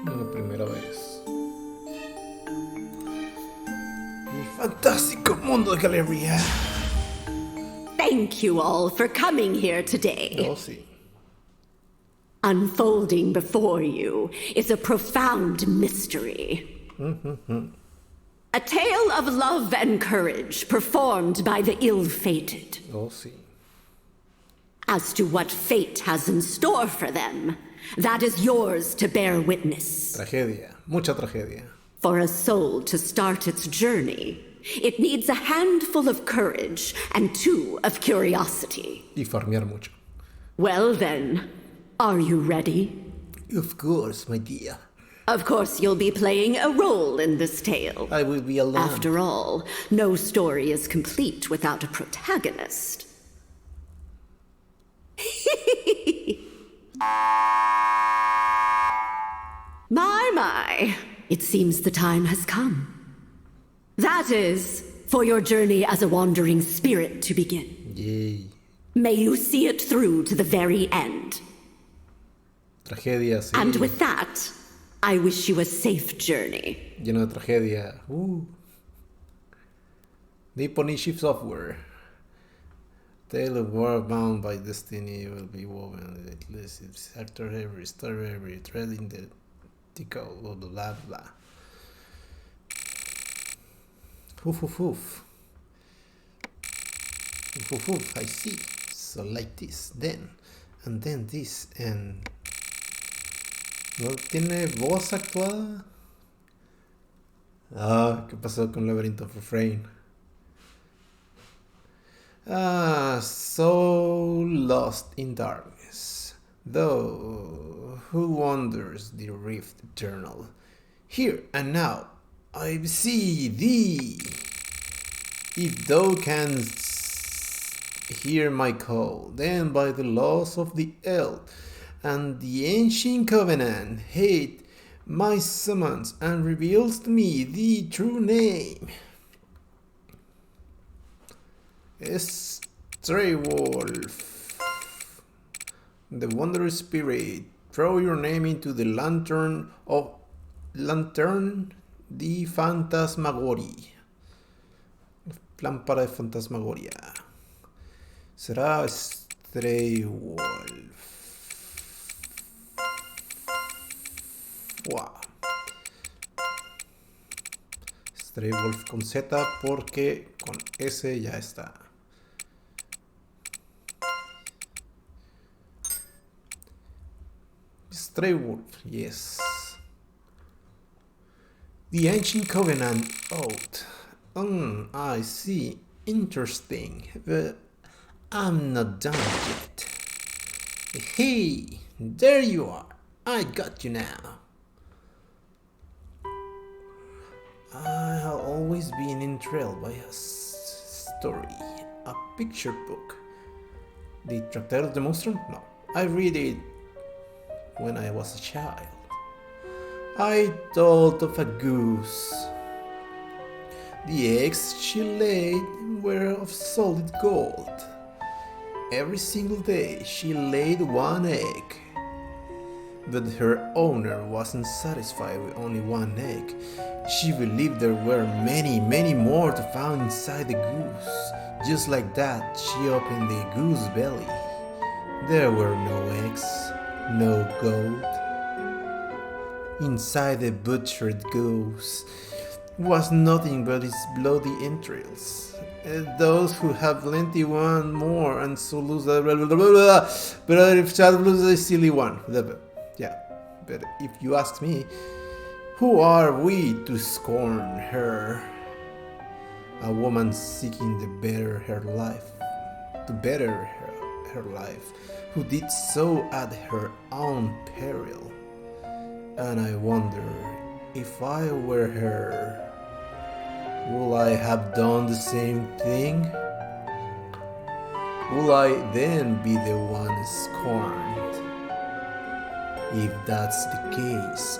Una primera vez. El fantástico mundo de Galleria. Thank you all for coming here today. Oh, sí. Unfolding before you is a profound mystery. A tale of love and courage performed by the ill-fated. Oh, sí. As to what fate has in store for them, that is yours to bear witness. Tragedia. Mucha tragedia. For a soul to start its journey, it needs a handful of courage and 2 of curiosity. Y farmear mucho. Well then, are you ready? Of course, my dear. Of course, you'll be playing a role in this tale. I will be alone. After all, no story is complete without a protagonist. My. It seems the time has come. That is, for your journey as a wandering spirit to begin. Yay. May you see it through to the very end. Tragedia, sí. And with that, I wish you a safe journey. Lleno de tragedia. Deep Shift Software. Tale of war bound by destiny will be woven. At least it's after every story, every thread in the tickle, blah blah blah blah. Hoof hoof hoof. Hoof hoof hoof, I see. So like this, then, and then this, and... ¿No tiene voz actuada? Ah, ¿qué pasó con Labyrinth of Refrain? So lost in darkness, though who wanders the rift eternal? Here and now I see thee. If thou canst hear my call, then by the laws of the Eld and the ancient covenant hate my summons and reveals to me the true name. Stray Wolf, the wondrous spirit, throw your name into the lantern di Fantasmagoria. Lámpara de Fantasmagoria. Será Stray Wolf. Wow. Stray Wolf con Z porque con S ya está. Stray Wolf, yes. The Ancient Covenant Oath. I see. Interesting. But I'm not done yet. Hey, there you are. I got you now. I have always been enthralled by a story, a picture book. The Tractatus de Monstrum? No. I read it when I was a child. I thought of a goose. The eggs she laid were of solid gold. Every single day she laid 1 egg. But her owner wasn't satisfied with only 1 egg. She believed there were many, many more to find inside the goose. Just like that, she opened the goose belly. There were no eggs, no gold. Inside the butchered goose was nothing but its bloody entrails. Those who have plenty want more, and so lose the but if child loses a silly one. Yeah, but if you ask me, who are we to scorn her? A woman seeking to better her life, who did so at her own peril. And I wonder, if I were her, would I have done the same thing? Will I then be the one scorned? If that's the case,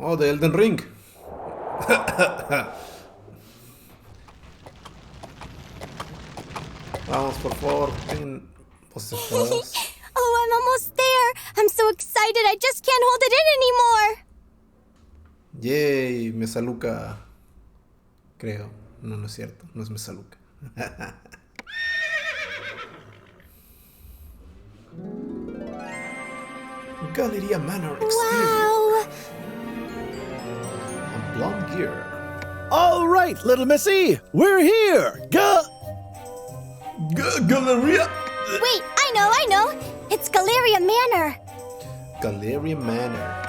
Oh, the Elden Ring! Vamos, por favor, Poses separadas. Oh, I'm almost there. I'm so excited. I just can't hold it in anymore. Yay, Mesaluca. Creo. No, no es cierto. No es Mesaluca. Galleria Manor exterior. Wow. A blonde gear. All right, little missy, we're here. Galleria. Wait, I know. It's Galleria Manor. Galleria Manor.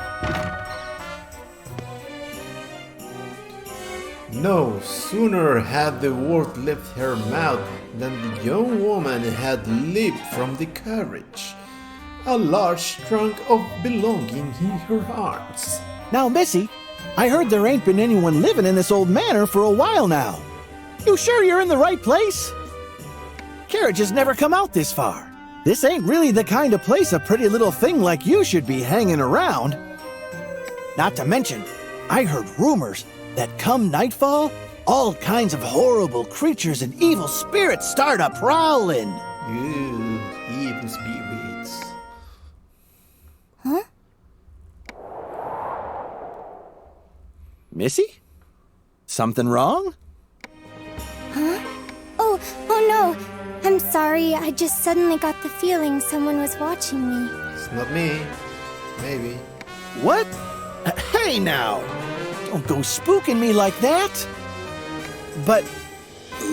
No sooner had the word left her mouth than the young woman had leaped from the carriage, a large trunk of belonging in her arms. Now, Missy, I heard there ain't been anyone living in this old manor for a while now. You sure you're in the right place? Carriages never come out this far. This ain't really the kind of place a pretty little thing like you should be hanging around. Not to mention, I heard rumors that come nightfall, all kinds of horrible creatures and evil spirits start a prowling. Ew, evil spirits. Huh? Missy? Something wrong? Huh? Oh no. I'm sorry. I just suddenly got the feeling someone was watching me. It's not me. Maybe. What? Hey now! Don't go spooking me like that! But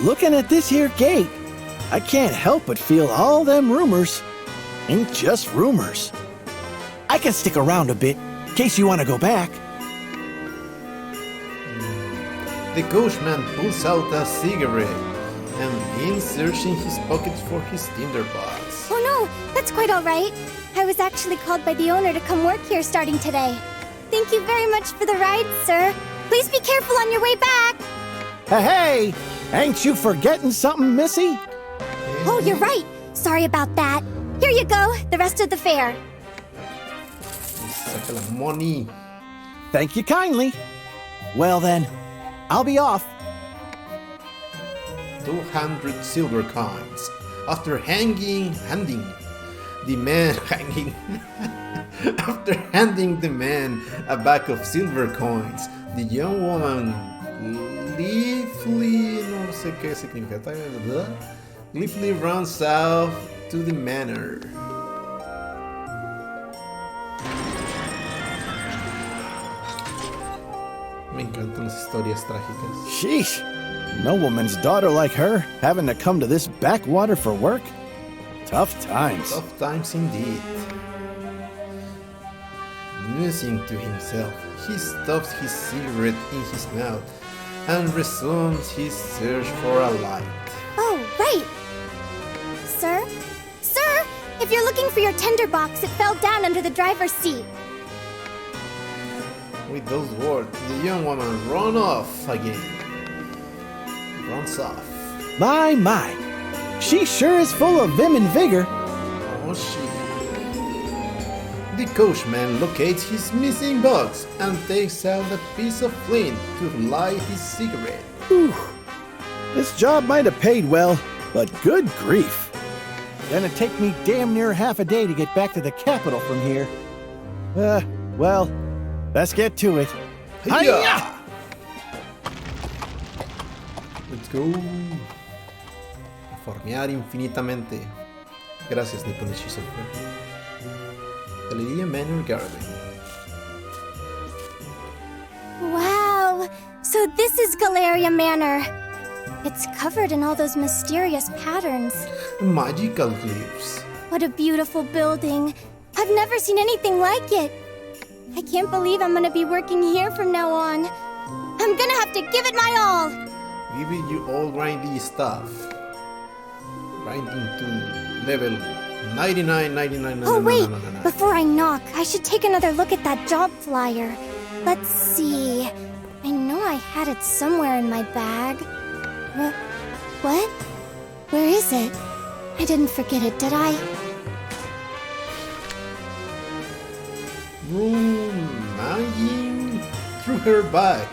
looking at this here gate, I can't help but feel all them rumors ain't just rumors. I can stick around a bit in case you want to go back. The coachman pulls out a cigarette and begins searching his pockets for his tinderbox. Oh no, that's quite all right. I was actually called by the owner to come work here starting today. Thank you very much for the ride, sir. Please be careful on your way back. Hey, ain't you forgetting something, Missy? Oh, you're right. Sorry about that. Here you go, the rest of the fare. Saca la money. Thank you kindly. Well then, I'll be off. 200 silver coins. After handing the man a bag of silver coins, the young woman gleefully runs out to the manor. Me encantan las historias trágicas. Sheesh. No woman's daughter like her having to come to this backwater for work? Tough times. Tough times indeed. Musing to himself, he stuffs his cigarette in his mouth and resumes his search for a light. Oh, right. Sir? Sir, if you're looking for your tinderbox, it fell down under the driver's seat. With those words, the young woman runs off. My. She sure is full of vim and vigor. Oh, she. The coachman locates his missing box and takes out a piece of flint to light his cigarette. Whew. This job might have paid well, but good grief. Gonna take me damn near half a day to get back to the capital from here. Well, let's get to it. Hiya! Let's go. Farmear infinitamente. Gracias, Nipponichi Software. Galleria Manor Garden. Wow, so this is Galleria Manor. It's covered in all those mysterious patterns. Magical glyphs. What a beautiful building. I've never seen anything like it. I can't believe I'm gonna be working here from now on. I'm gonna have to give it my all. Giving you all grindy stuff. Grinding to level 99. Oh wait, no. before I knock, I should take another look at that job flyer. Let's see. I know I had it somewhere in my bag. What? Where is it? I didn't forget it, did I? Rummaging through her bag,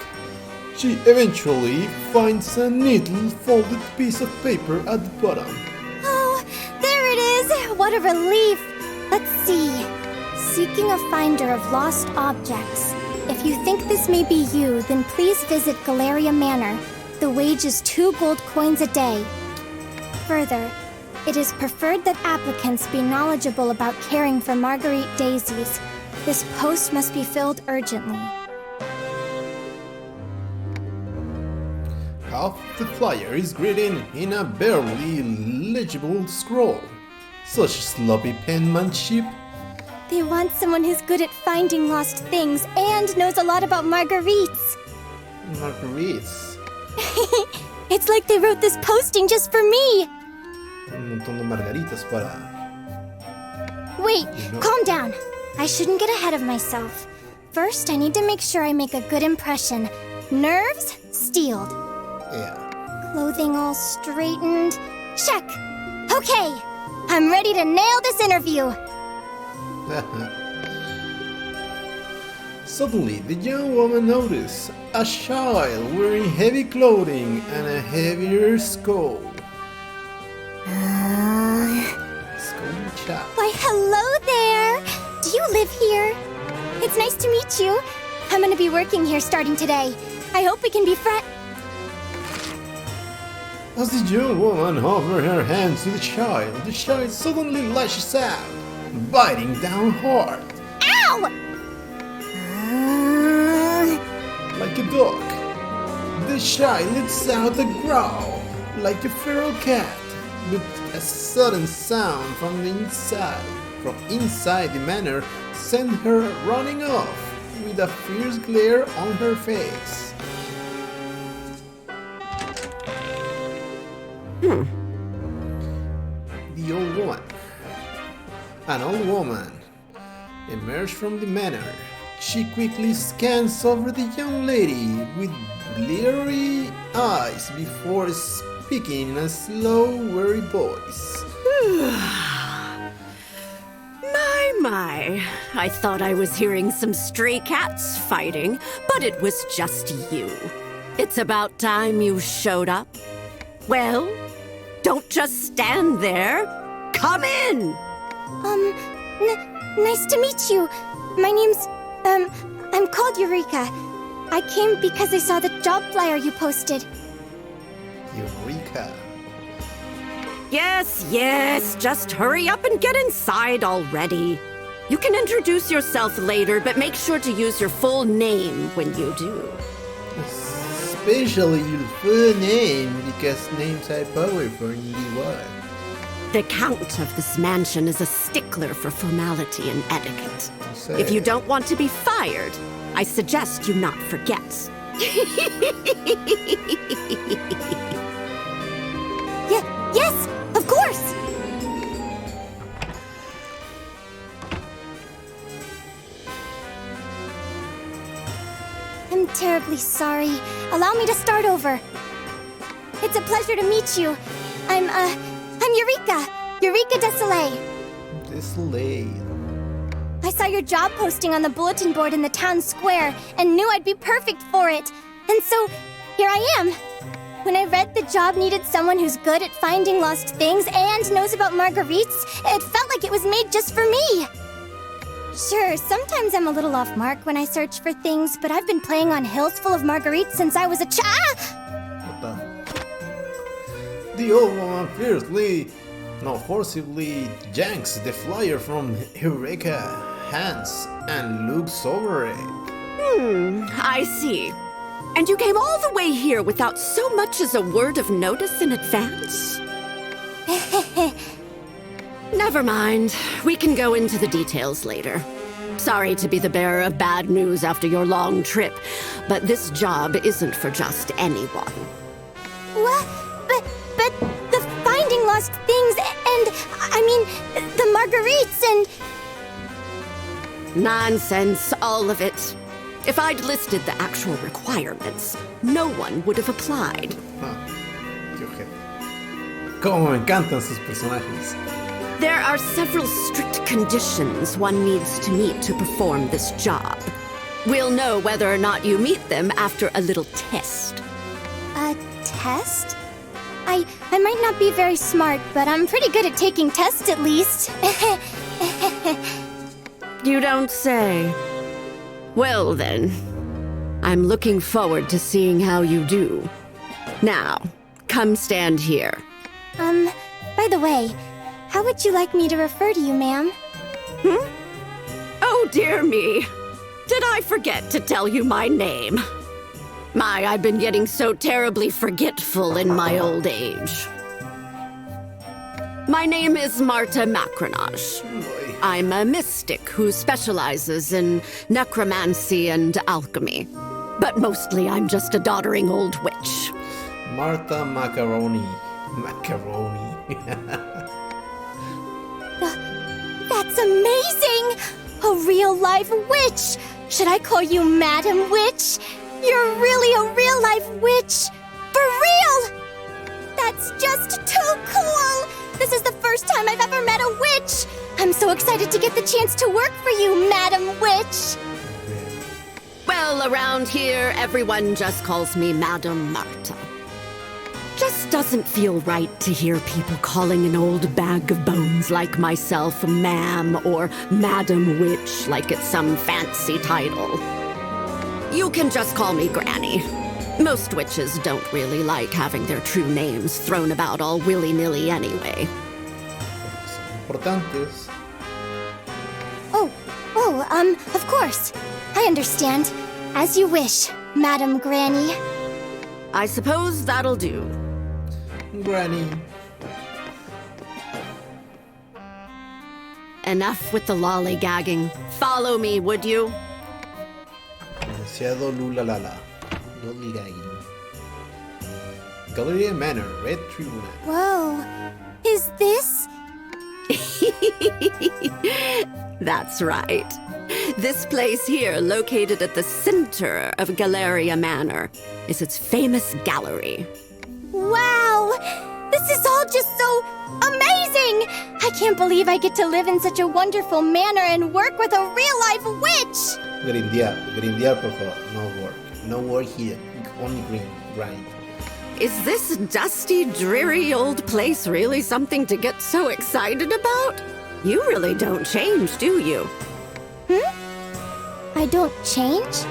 she eventually finds a neatly folded piece of paper at the bottom. Oh, there it is! what a relief! Let's see. Seeking a finder of lost objects. If you think this may be you, then please visit Galleria Manor. The wage is 2 gold coins a day. Further, it is preferred that applicants be knowledgeable about caring for Marguerite daisies. This post must be filled urgently. Half the flyer is written in a barely legible scroll. Such sloppy penmanship. They want someone who's good at finding lost things and knows a lot about Marguerites. Marguerites. It's like they wrote this posting just for me. Un montón de margaritas para... Wait, calm down. I shouldn't get ahead of myself. First, I need to make sure I make a good impression. Nerves steeled. Yeah. Clothing all straightened. Check. Okay, I'm ready to nail this interview. Suddenly, the young woman noticed a child wearing heavy clothing and a heavier skull. Skull child. Why, hello there! Do you live here? It's nice to meet you. I'm gonna be working here starting today. I hope we can be friends. As the young woman offered her hand to the child suddenly lashes out, biting down hard. Ow! Like a dog, the child lets out a growl, like a feral cat, with a sudden sound from inside the manor sent her running off, with a fierce glare on her face. The old woman. An old woman emerged from the manor. She quickly scans over the young lady with bleary eyes before speaking in a slow, weary voice. My. I thought I was hearing some stray cats fighting, but it was just you. It's about time you showed up. Well, don't just stand there. Come in! Nice to meet you. My name's, I'm called Eureka. I came because I saw the job flyer you posted. Eureka. Yes, just hurry up and get inside already. You can introduce yourself later, but make sure to use your full name when you do. Especially your full name, because names are powerful in the world. The Count of this mansion is a stickler for formality and etiquette. Say. If you don't want to be fired, I suggest you not forget. Yes, of course! I'm terribly sorry. Allow me to start over. It's a pleasure to meet you. I'm Eureka! Eureka Desolé. Desolé. I saw your job posting on the bulletin board in the town square and knew I'd be perfect for it. And so, here I am. When I read the job needed someone who's good at finding lost things and knows about Marguerites, it felt like it was made just for me. Sure, sometimes I'm a little off mark when I search for things, but I've been playing on hills full of Marguerites since I was a child. The old woman forcibly yanks the flyer from Eureka's hands and looks over it. I see. And you came all the way here without so much as a word of notice in advance? Never mind. We can go into the details later. Sorry to be the bearer of bad news after your long trip, but this job isn't for just anyone. What? But the finding lost things and, the Marguerites and... Nonsense, all of it. If I'd listed the actual requirements, no one would have applied. Qué ojete. Cómo me encantan sus personajes. There are several strict conditions one needs to meet to perform this job. We'll know whether or not you meet them after a little test. A test? I might not be very smart, but I'm pretty good at taking tests at least. You don't say. Well then, I'm looking forward to seeing how you do. Now, come stand here. By the way, how would you like me to refer to you, ma'am? Oh dear me. Did I forget to tell you my name? I've been getting so terribly forgetful in my old age. My name is Marta Macronash. I'm a mystic who specializes in necromancy and alchemy. But mostly I'm just a doddering old witch. Martha Macaroni. Macaroni. That's amazing! A real-life witch! Should I call you Madam Witch? You're really a real-life witch! For real! That's just too cool! This is the first time I've ever met a witch! I'm so excited to get the chance to work for you, Madam Witch! Well, around here, everyone just calls me Madam Marta. Just doesn't feel right to hear people calling an old bag of bones like myself ma'am or Madam Witch like it's some fancy title. You can just call me Granny. Most witches don't really like having their true names thrown about all willy-nilly anyway. Importantes. Of course. I understand. As you wish, Madam Granny. I suppose that'll do. Granny. Enough with the lollygagging. Follow me, would you? Demasiado lulalala. Lollygagging. Galleria Manor, Red Tribunal. Whoa. Is this? That's right. This place here, located at the center of Galleria Manor, is its famous gallery. Wow! This is all just so amazing! I can't believe I get to live in such a wonderful manor and work with a real-life witch! Grindear, por favor. No work. No work here. Only grind. Is this dusty, dreary old place really something to get so excited about? You really don't change, do you? I don't change?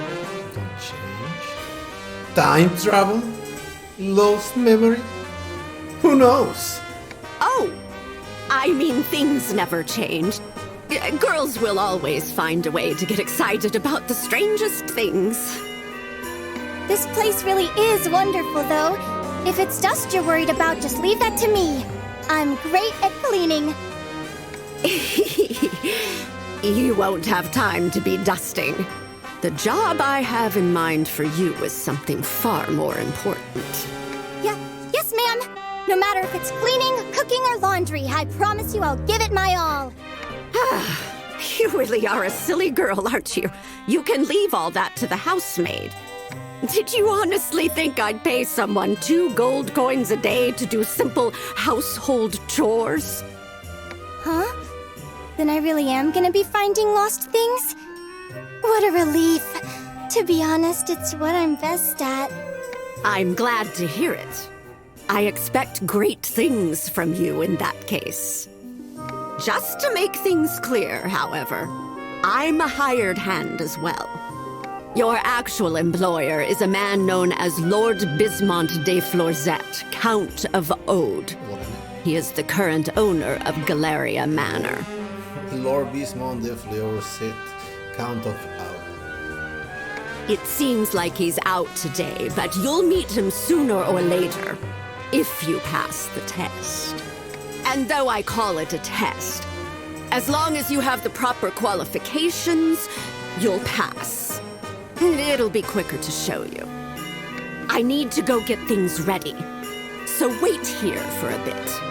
Don't change. Time travel? Lost memory? Who knows? Oh, I mean things never change. Girls will always find a way to get excited about the strangest things. This place really is wonderful, though. If it's dust you're worried about, just leave that to me. I'm great at cleaning. You won't have time to be dusting. The job I have in mind for you is something far more important. Yes, ma'am. No matter if it's cleaning, cooking, or laundry, I promise you I'll give it my all. You really are a silly girl, aren't you? You can leave all that to the housemaid. Did you honestly think I'd pay someone 2 gold coins a day to do simple household chores? Huh? Then I really am gonna be finding lost things? What a relief. To be honest, it's what I'm best at. I'm glad to hear it. I expect great things from you in that case. Just to make things clear, however, I'm a hired hand as well. Your actual employer is a man known as Lord Bismont de Florzette, Count of Ode. He is the current owner of Galleria Manor. Lord Bismont de Florzette, Count of Ode. It seems like he's out today, but you'll meet him sooner or later, if you pass the test. And though I call it a test, as long as you have the proper qualifications, you'll pass. It'll be quicker to show you. I need to go get things ready, so wait here for a bit.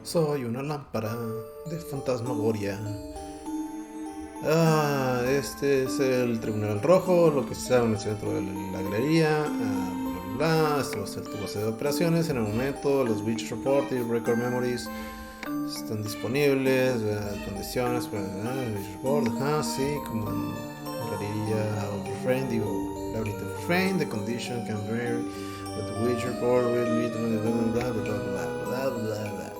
Soy una lámpara de fantasmagoria. Este es el Tribunal Rojo, lo que se sabe en el centro de la galería. Bla, bla, bla. Este va a ser tu base de operaciones. En el momento, los Witch Report y Record Memories están disponibles. Condiciones, Witch Report, sí, como en Galería of Refrain, digo, Labyrinth of Refrain. The condition can vary But the wager board will lead bla bla bla bla bla bla.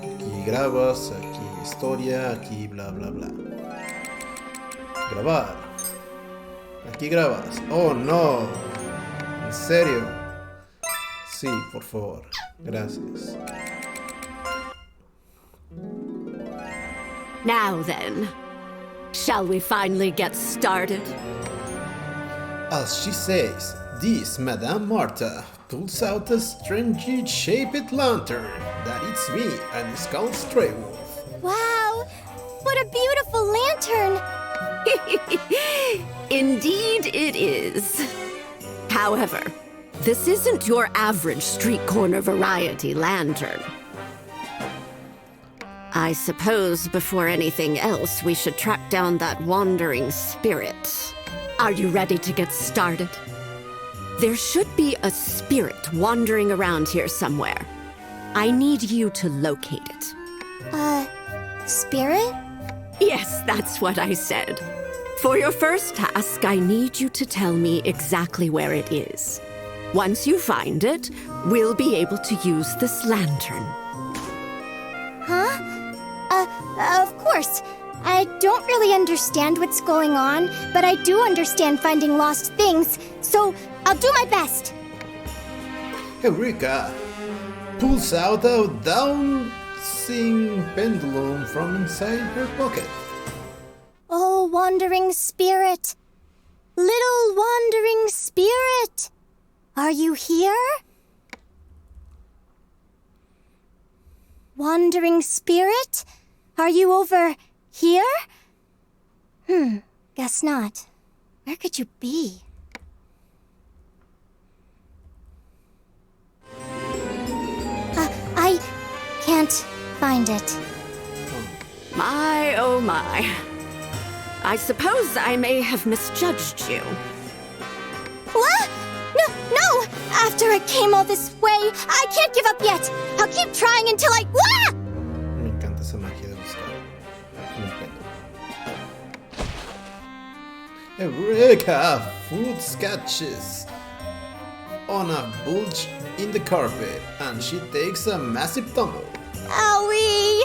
Aquí grabas, aquí historia, aquí bla bla bla. Grabar. Aquí grabas. Oh no. ¿En serio? Sí, por favor. Gracias. Now then, shall we finally get started? As she says, this Madame Martha pulls out a strangely shaped lantern. That it's me, and it's called Stray Wolf. Wow! What a beautiful lantern! Indeed it is. However, this isn't your average street corner variety lantern. I suppose before anything else, we should track down that wandering spirit. Are you ready to get started? There should be a spirit wandering around here somewhere. I need you to locate it. Spirit? Yes, that's what I said. For your first task, I need you to tell me exactly where it is. Once you find it, we'll be able to use this lantern. Huh? Of course. I don't really understand what's going on, but I do understand finding lost things, so I'll do my best. Eureka pulls out a dancing pendulum from inside her pocket. Oh, wandering spirit. Little wandering spirit. Are you here? Wandering spirit? Are you over here? Guess not. Where could you be? I can't find it. My, oh my. I suppose I may have misjudged you. What? No! After I came all this way, I can't give up yet. I'll keep trying until I... Wah! Me encanta esa magia de buscar. Me encanta. Eureka! Food sketches on a bulge in the carpet, and she takes a massive tumble. Owie!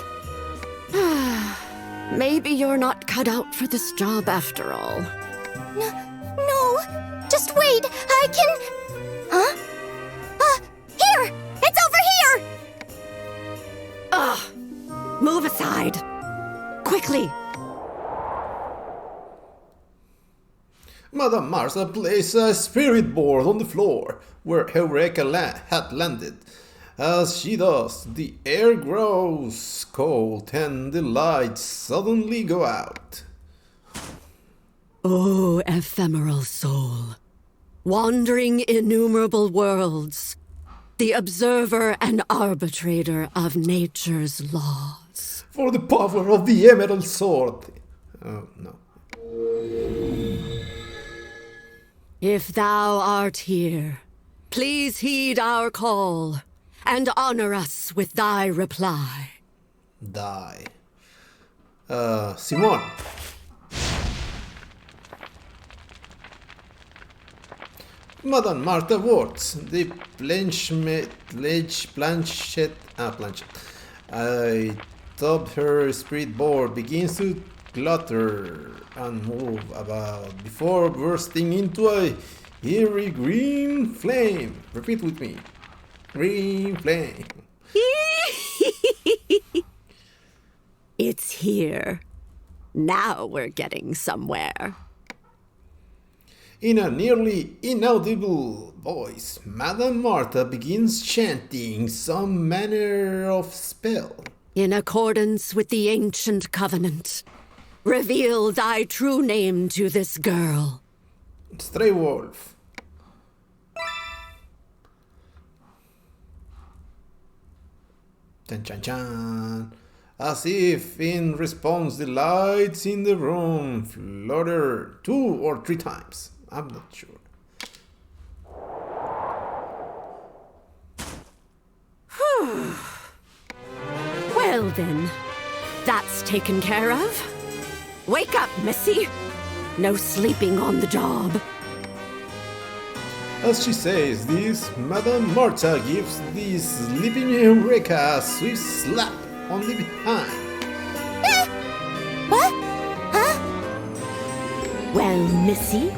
Maybe you're not cut out for this job after all. No! Just wait! I can... Huh? Here! It's over here! Ugh! Move aside! Quickly! Madame Martha places a spirit board on the floor where Eureka had landed. As she does, the air grows cold and the lights suddenly go out. Oh, ephemeral soul, wandering innumerable worlds, the observer and arbitrator of nature's laws. For the power of the emerald sword. Oh, no. If thou art here, please heed our call and honor us with thy reply. Die. Simon. Madame Martha Warts, the Planchet. I thought her spirit board begins to clutter and move about before bursting into a eerie green flame. Repeat with me. Green flame. It's here. Now we're getting somewhere. In a nearly inaudible voice, Madame Martha begins chanting some manner of spell. In accordance with the ancient covenant, reveal thy true name to this girl. Stray Wolf. Chan chan chan. As if in response, the lights in the room flutter 2 or 3 times. I'm not sure. Well then, that's taken care of. Wake up, Missy. No sleeping on the job. As she says this, Madame Marta gives the sleeping Eureka a swift slap on the behind. What? Huh? Well, Missy,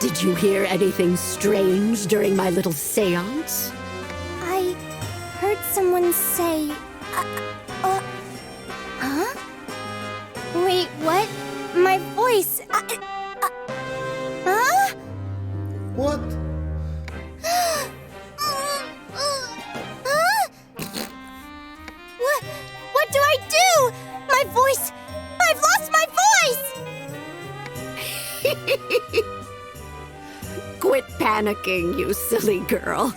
did you hear anything strange during my little seance? I heard someone say, huh? Wait, what? My voice, huh? What? Huh? What do I do? My voice, I've lost my voice! Quit panicking, you silly girl.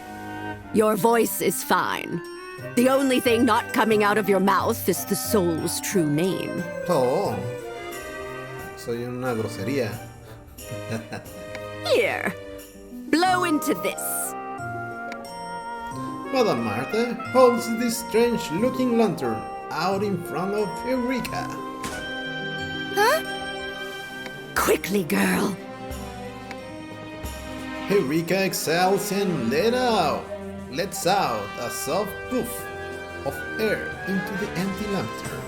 Your voice is fine. The only thing not coming out of your mouth is the soul's true name. Oh. Soy una grosería. Here, blow into this. Madame Marta holds this strange-looking lantern out in front of Eureka. Huh? Quickly, girl. Eureka exhales and lets out a soft puff of air into the empty lantern.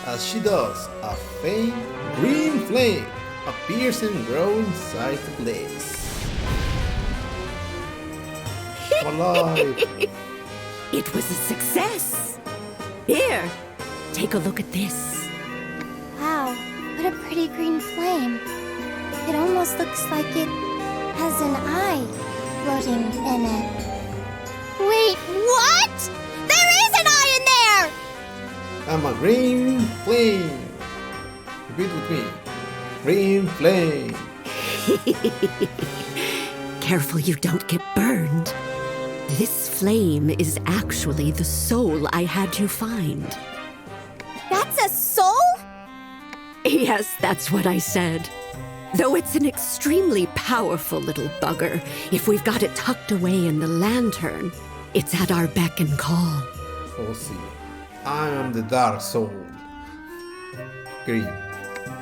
As she does, a faint green flame appears and grows inside the blaze. Alive! It was a success. Here, take a look at this. Wow, what a pretty green flame. It almost looks like it has an eye floating in it. Wait, what? There is an eye in there! I'm a green flame. Repeat with me. Green flame. Careful you don't get burned. This flame is actually the soul I had you find. That's a soul? Yes, that's what I said. Though it's an extremely powerful little bugger, if we've got it tucked away in the lantern, it's at our beck and call. Oh, see. I am the dark soul. Green.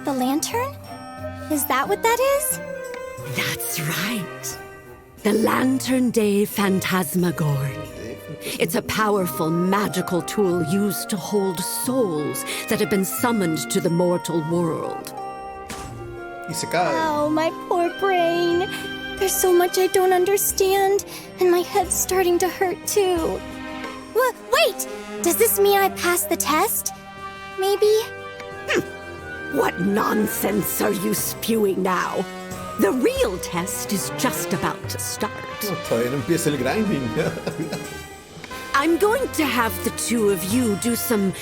The lantern? Is that what that is? That's right. The Lantern de Phantasmagoria. It's a powerful magical tool used to hold souls that have been summoned to the mortal world. Isekai. Oh, my poor brain. There's so much I don't understand, and my head's starting to hurt too. Wait! Does this mean I passed the test? Maybe? What nonsense are you spewing now? The real test is just about to start. No, todavía no empieza el grinding. I'm going to have the two of you do some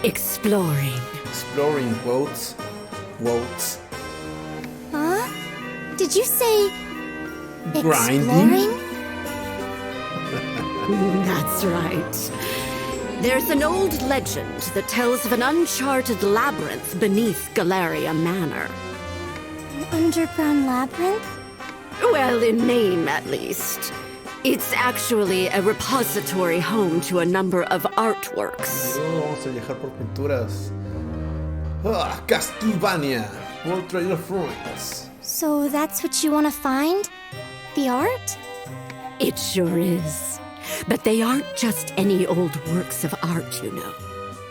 exploring. Exploring quotes. Quotes. Huh? Did you say Grinding? exploring? That's right. There's an old legend that tells of an uncharted labyrinth beneath Galleria Manor. An underground labyrinth? Well, in name, at least. It's actually a repository home to a number of artworks. Oh, vamos a viajar por pinturas. Ah, Castlevania, World Trade of Ruins. So that's what you want to find? The art? It sure is. But they aren't just any old works of art, you know.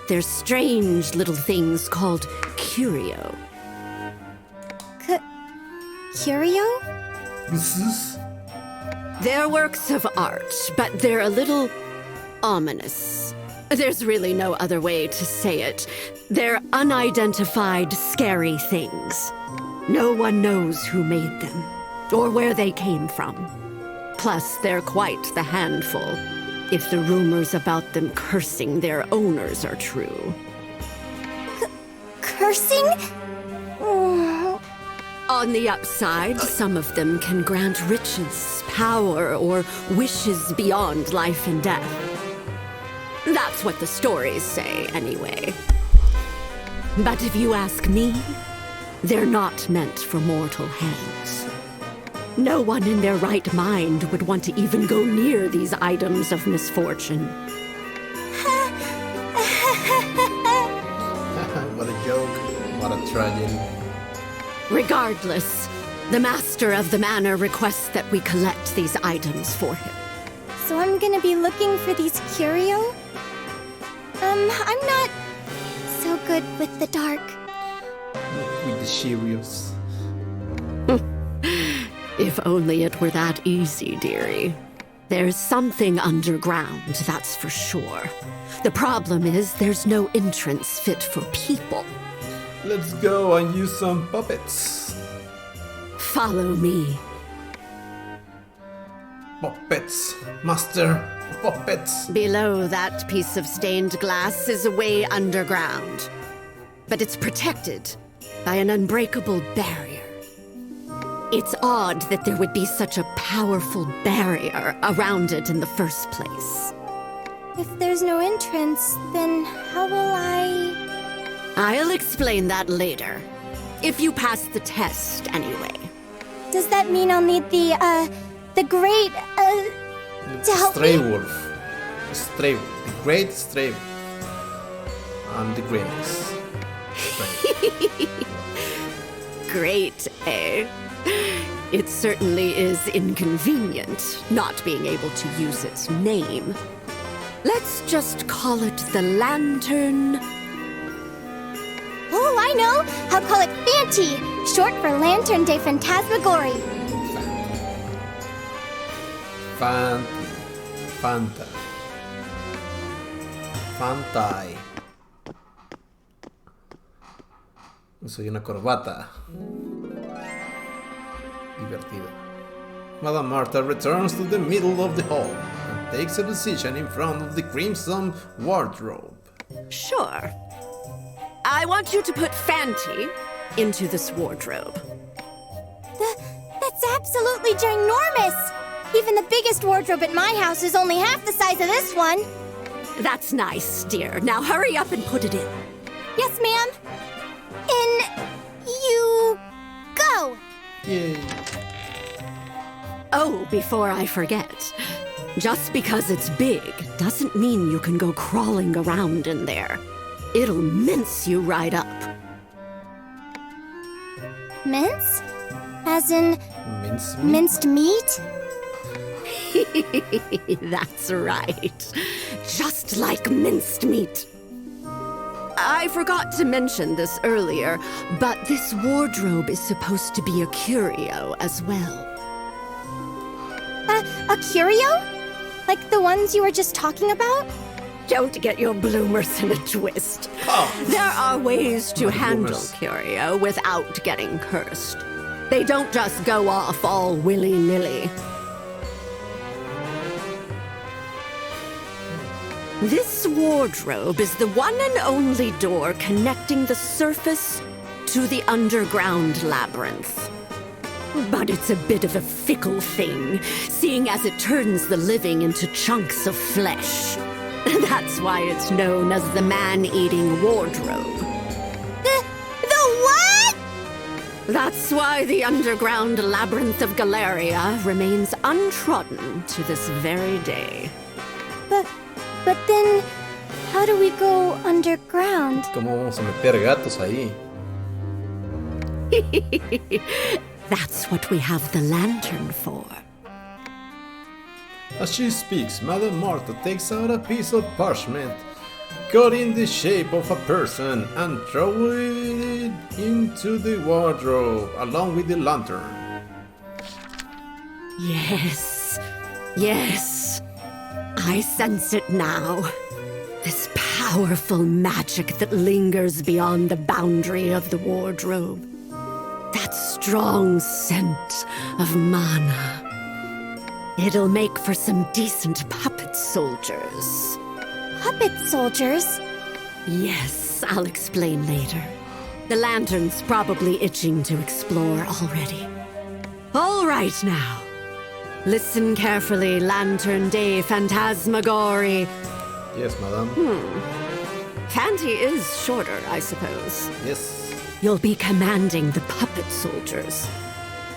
They're strange little things called curio. Curio? This is... They're works of art, but they're a little ominous. There's really no other way to say it. They're unidentified, scary things. No one knows who made them, or where they came from. Plus, they're quite the handful, if the rumors about them cursing their owners are true. Cursing? Oh. On the upside, some of them can grant riches, power, or wishes beyond life and death. That's what the stories say, anyway. But if you ask me, they're not meant for mortal hands. No one in their right mind would want to even go near these items of misfortune. What a joke. What a tragedy. Regardless, The master of the manor requests that we collect these items for him. So I'm gonna be looking for these curio? I'm not so good with the dark. With the Cheerios. If only it were that easy, dearie. There's something underground, that's for sure. The problem is there's no entrance fit for people. Let's go and use some puppets. Follow me. Puppets, master, puppets. Below that piece of stained glass is a way underground. But it's protected by an unbreakable barrier. It's odd that there would be such a powerful barrier around it in the first place. If there's no entrance, then how will I... I'll explain that later. If you pass the test, anyway. Does that mean I'll need the great, to help Stray me? wolf. Stray wolf. The great stray wolf. I'm the greatest. Stray. Great, eh? It certainly is inconvenient not being able to use its name. Let's just call it the Lantern. Oh, I know! I'll call it Fanty, short for Lantern de Phantasmagorie. Fanta. Fantai. Soy una corbata. Divertido. Madame Martha returns to the middle of the hall and takes a position in front of the crimson wardrobe. Sure. I want you to put Fanty into this wardrobe. That's absolutely ginormous! Even the biggest wardrobe at my house is only half the size of this one. That's nice, dear. Now hurry up and put it in. Yes, ma'am. In you go! Yay. Oh, before I forget. Just because it's big doesn't mean you can go crawling around in there. It'll mince you right up. Mince? As in Mincemeat? minced meat? That's right. Just like minced meat. I forgot to mention this earlier, but this wardrobe is supposed to be a curio as well. A curio? Like the ones you were just talking about? Don't get your bloomers in a twist. Oh. There are ways to My handle bloomers. curio without getting cursed. They don't just go off all willy-nilly. This wardrobe is the one and only door connecting the surface to the underground labyrinth. But it's a bit of a fickle thing, seeing as it turns the living into chunks of flesh. That's why it's known as the man-eating wardrobe. The what? That's why the underground labyrinth of Galleria remains untrodden to this very day. But then, how do we go underground? ¿Cómo vamos a meter gatos ahí? That's what we have the lantern for. As she speaks, Madame Martha takes out a piece of parchment, cut in the shape of a person, and throw it into the wardrobe along with the lantern. Yes, yes. I sense it now. This powerful magic that lingers beyond the boundary of the wardrobe. That strong scent of mana. It'll make for some decent puppet soldiers. Puppet soldiers? Yes, I'll explain later. The lantern's probably itching to explore already. All right now. Listen carefully, Lantern de Phantasmagorie. Yes, madame. Fanty is shorter, I suppose. Yes. You'll be commanding the puppet soldiers.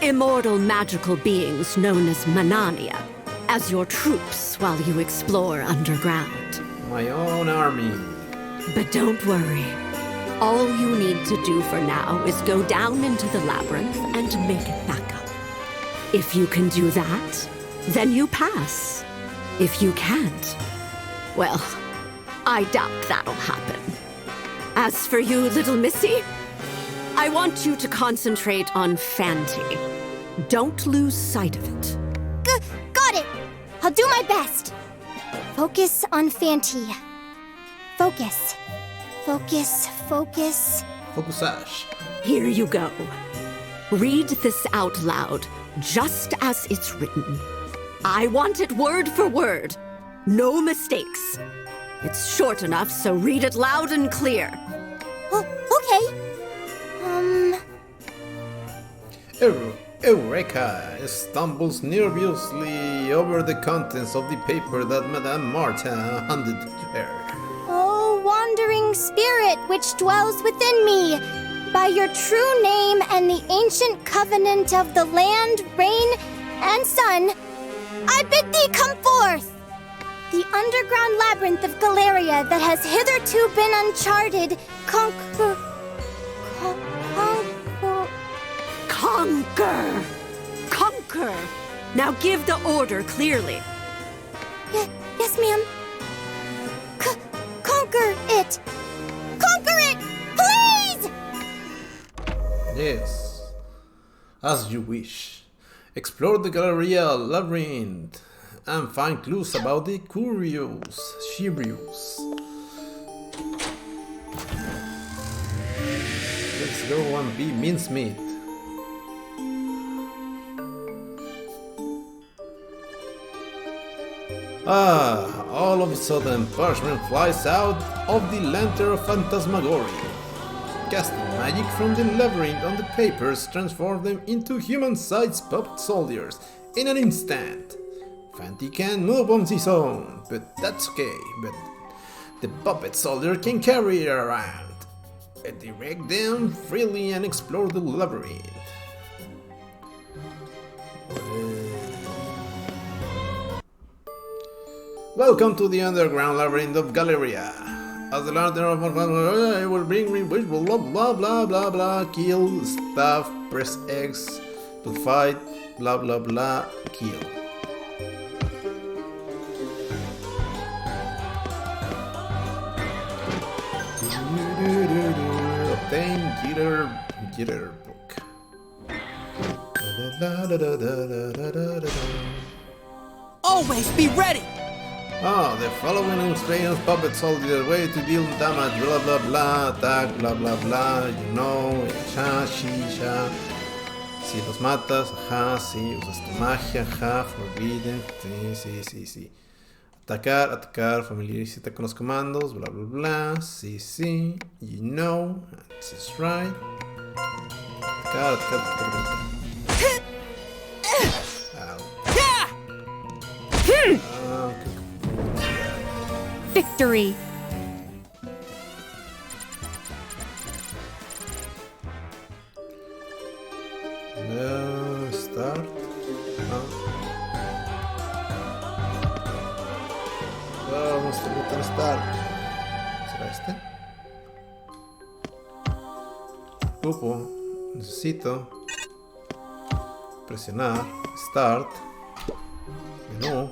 Immortal magical beings known as Manania, as your troops while you explore underground. My own army. But don't worry. All you need to do for now is go down into the labyrinth and make it back up. If you can do that, then you pass. If you can't, well, I doubt that'll happen. As for you, little missy, I want you to concentrate on Fanti. Don't lose sight of it. Got it! I'll do my best. Focus on Fanti. Focus. Focus, focus. Focusage. Here you go. Read this out loud, just as it's written. I want it word for word. No mistakes. It's short enough, so read it loud and clear. Oh, okay. Eureka stumbles nervously over the contents of the paper that Madame Martin handed to her. Oh, wandering spirit which dwells within me, by your true name and the ancient covenant of the land, rain, and sun, I bid thee come forth! The underground labyrinth of Galleria that has hitherto been uncharted, conquer. Conquer! Conquer! Now give the order clearly. Yes, ma'am. Conquer it! Conquer it! Please! Yes, as you wish. Explore the Galleria Labyrinth and find clues about the curious Shibrius. Let's go and be mincemeat. All of a sudden, Parchment flies out of the lantern of Phantasmagoria. Casting magic from the labyrinth on the papers transforms them into human-sized puppet soldiers in an instant. Fanti can move on his own, but that's okay. But the puppet soldier can carry it around, direct them freely and explore the labyrinth. Welcome to the underground labyrinth of Galleria. As the lantern of I will bring me blah blah blah blah blah, kill, staff, press X to fight, blah blah blah, kill. Obtain jitter book. Always be ready! The following instructions puppet soldier way to deal damage, blah blah blah, attack, blah blah blah, you know, ya, shi, ya. Si los matas, ajá, sí, usas tu magia, ajá, forbidden, sí. Atacar, familiarízate con los comandos, bla bla bla, sí, you know, this is right. Atacar. Victory! Start. Vamos a botar start. ¿Será este? Grupo. Necesito presionar start. Menú.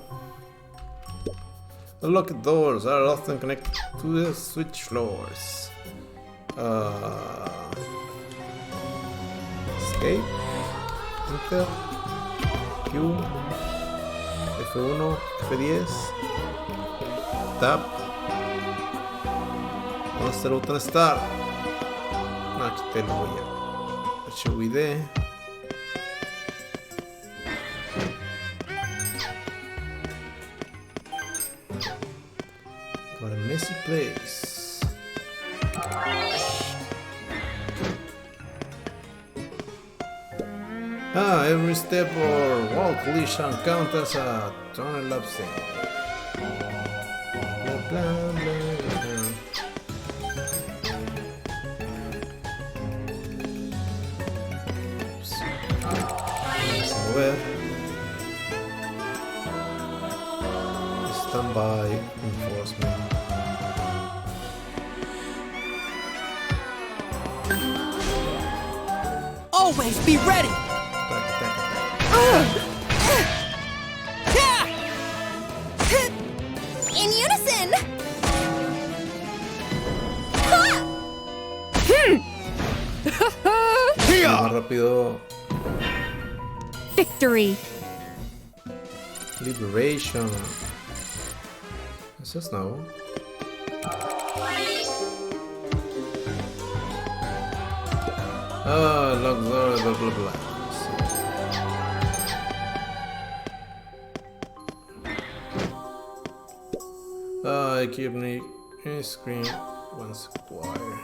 The locked doors are often connected to the switch floors. Escape. Enter. Q. F1. F10. Tab. ¿Dónde está el botón Start? No, aquí te lo voy a HUID. What a messy place. Every step or wall collision counts as a turn elapsing. Blah, blah, blah, blah. Oops. Vamos a mover. Standby enforcement. Always be ready! Taca, taca, taca. In unison! Más rápido. Victory! Liberation. Eso es nuevo. Ah, lock door, bla bla bla. I keep screen once acquired.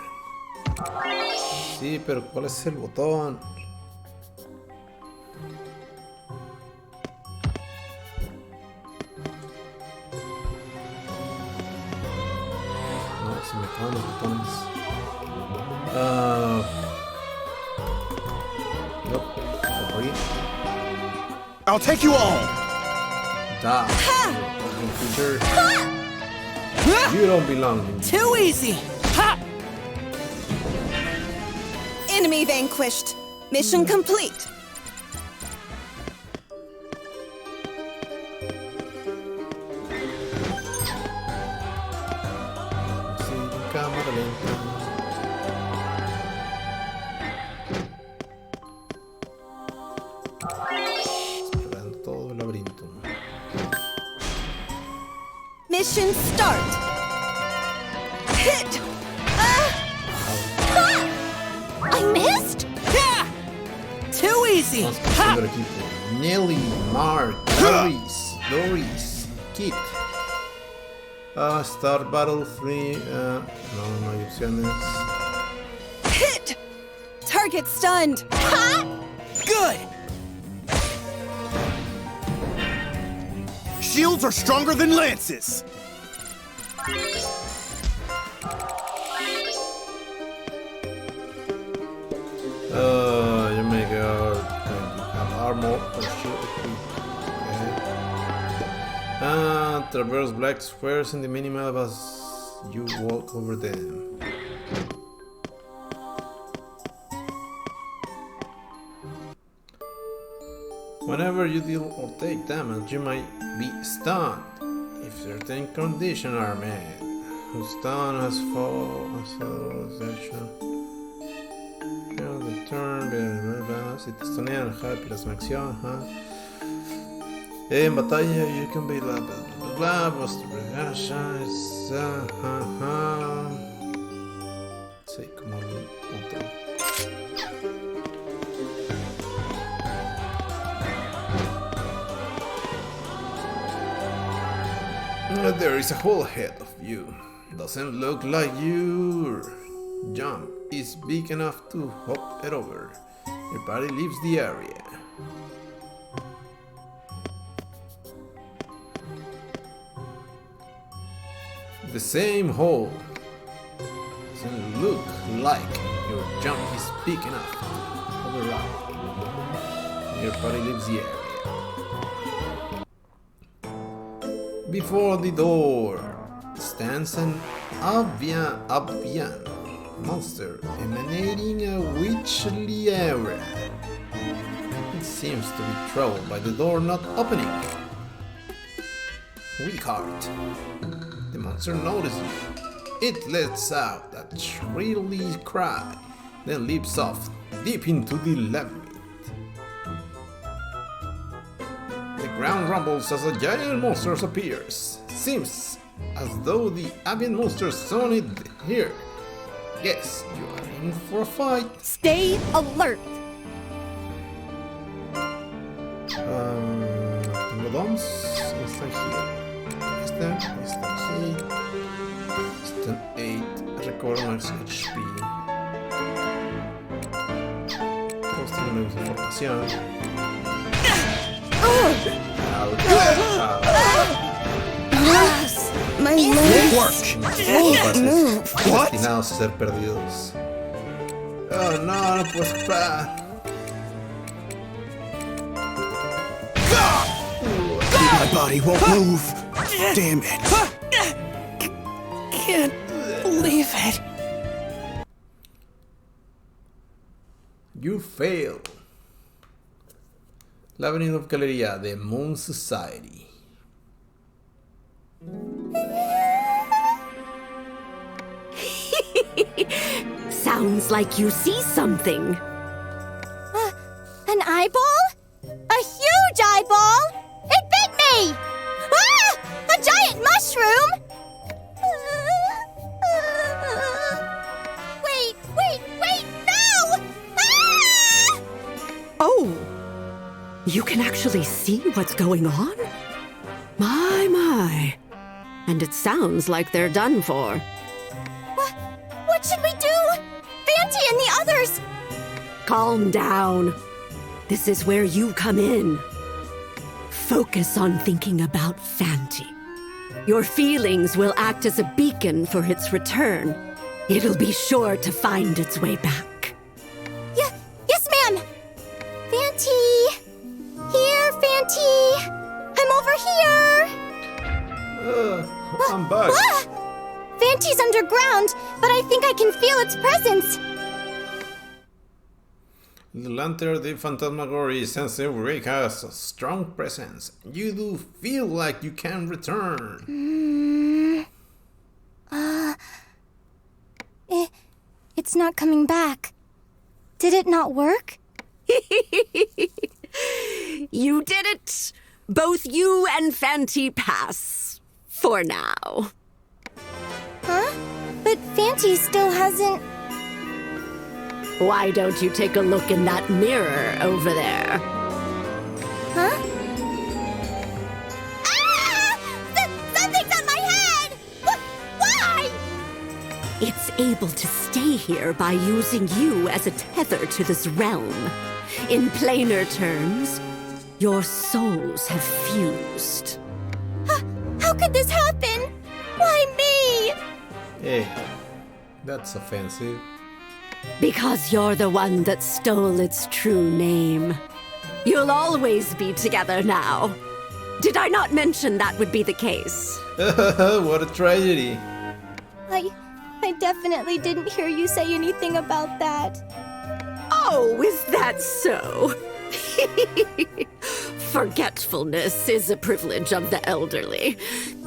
Sí, pero ¿cuál es el botón? No, se me acaban los botones. Nope. Sorry. I'll take you all! Da. Creature. You don't belong in Too easy! Ha! Enemy vanquished. Mission complete. Sí, cámara lenta. Explorando todo el laberinto. Mission start. Hit. I missed? Ha! Too easy! Vamos Ha! con el equipo. Nelly, Mark, Doris, Kit. Start Battle Free. No, no hay opciones. Hit. Target stunned. Good! Shields are stronger than lances! You make have armor or shield equipped. Okay. Traverse black squares in the minimap as you walk over them. Whenever you deal or take damage, you might be stunned. If certain conditions are met, whose stun has action. The turn, si te stunean, ajá, tiras una acción, ajá. En batalla, you can be blah blah blah blah, bust the reaction, ajá. Sí, como un otro. There is a hole ahead of you. Doesn't look like your jump is big enough to hop it over. Your body leaves the area. The same hole. Doesn't look like your jump is big enough to hover up. Your body leaves the area. Before the door stands an avian monster emanating a witchly aura. It seems to be troubled by the door not opening. Weak heart. The monster notices you. It lets out a shrilly cry, then leaps off deep into the labyrinth. The ground rumbles as a giant monster appears. Seems as though the avian monster saw it here. Yes, you are in for a fight. Stay alert! Tengo dos. Instant heal. Instant heal. Instant 8. Recover max HP. Todos tienen menos información. My legs Work! move. What? Destinados a ser perdidos. Oh no, no puedo escapar. My body won't move! Damn it! Can't believe it. You fail. Labyrinth of Galleria, the Moon Society. Sounds like you see something. An eyeball? A huge eyeball? It bit me! Ah! A giant mushroom! Wait, no! Ah! Oh! You can actually see what's going on? My. And it sounds like they're done for. What should we do? Fanty and the others! Calm down. This is where you come in. Focus on thinking about Fanty. Your feelings will act as a beacon for its return. It'll be sure to find its way back. Yes, ma'am! Fanty! Here, Fanty! I'm over here! I'm back. Ah! Fanty's underground, but I think I can feel its presence. The lantern de Phantasmagoria sense Eureka has a strong presence. You do feel like you can return. It's not coming back. Did it not work? You did it! Both you and Fanty pass. For now. Huh? But Fanty still hasn't... Why don't you take a look in that mirror over there? Huh? Ah! Something's on my head! Why? It's able to stay here by using you as a tether to this realm. In plainer terms, your souls have fused. How could this happen? Why me? Hey, that's offensive. Because you're the one that stole its true name. You'll always be together now. Did I not mention that would be the case? What a tragedy. I definitely didn't hear you say anything about that. Oh, is that so? Forgetfulness is a privilege of the elderly.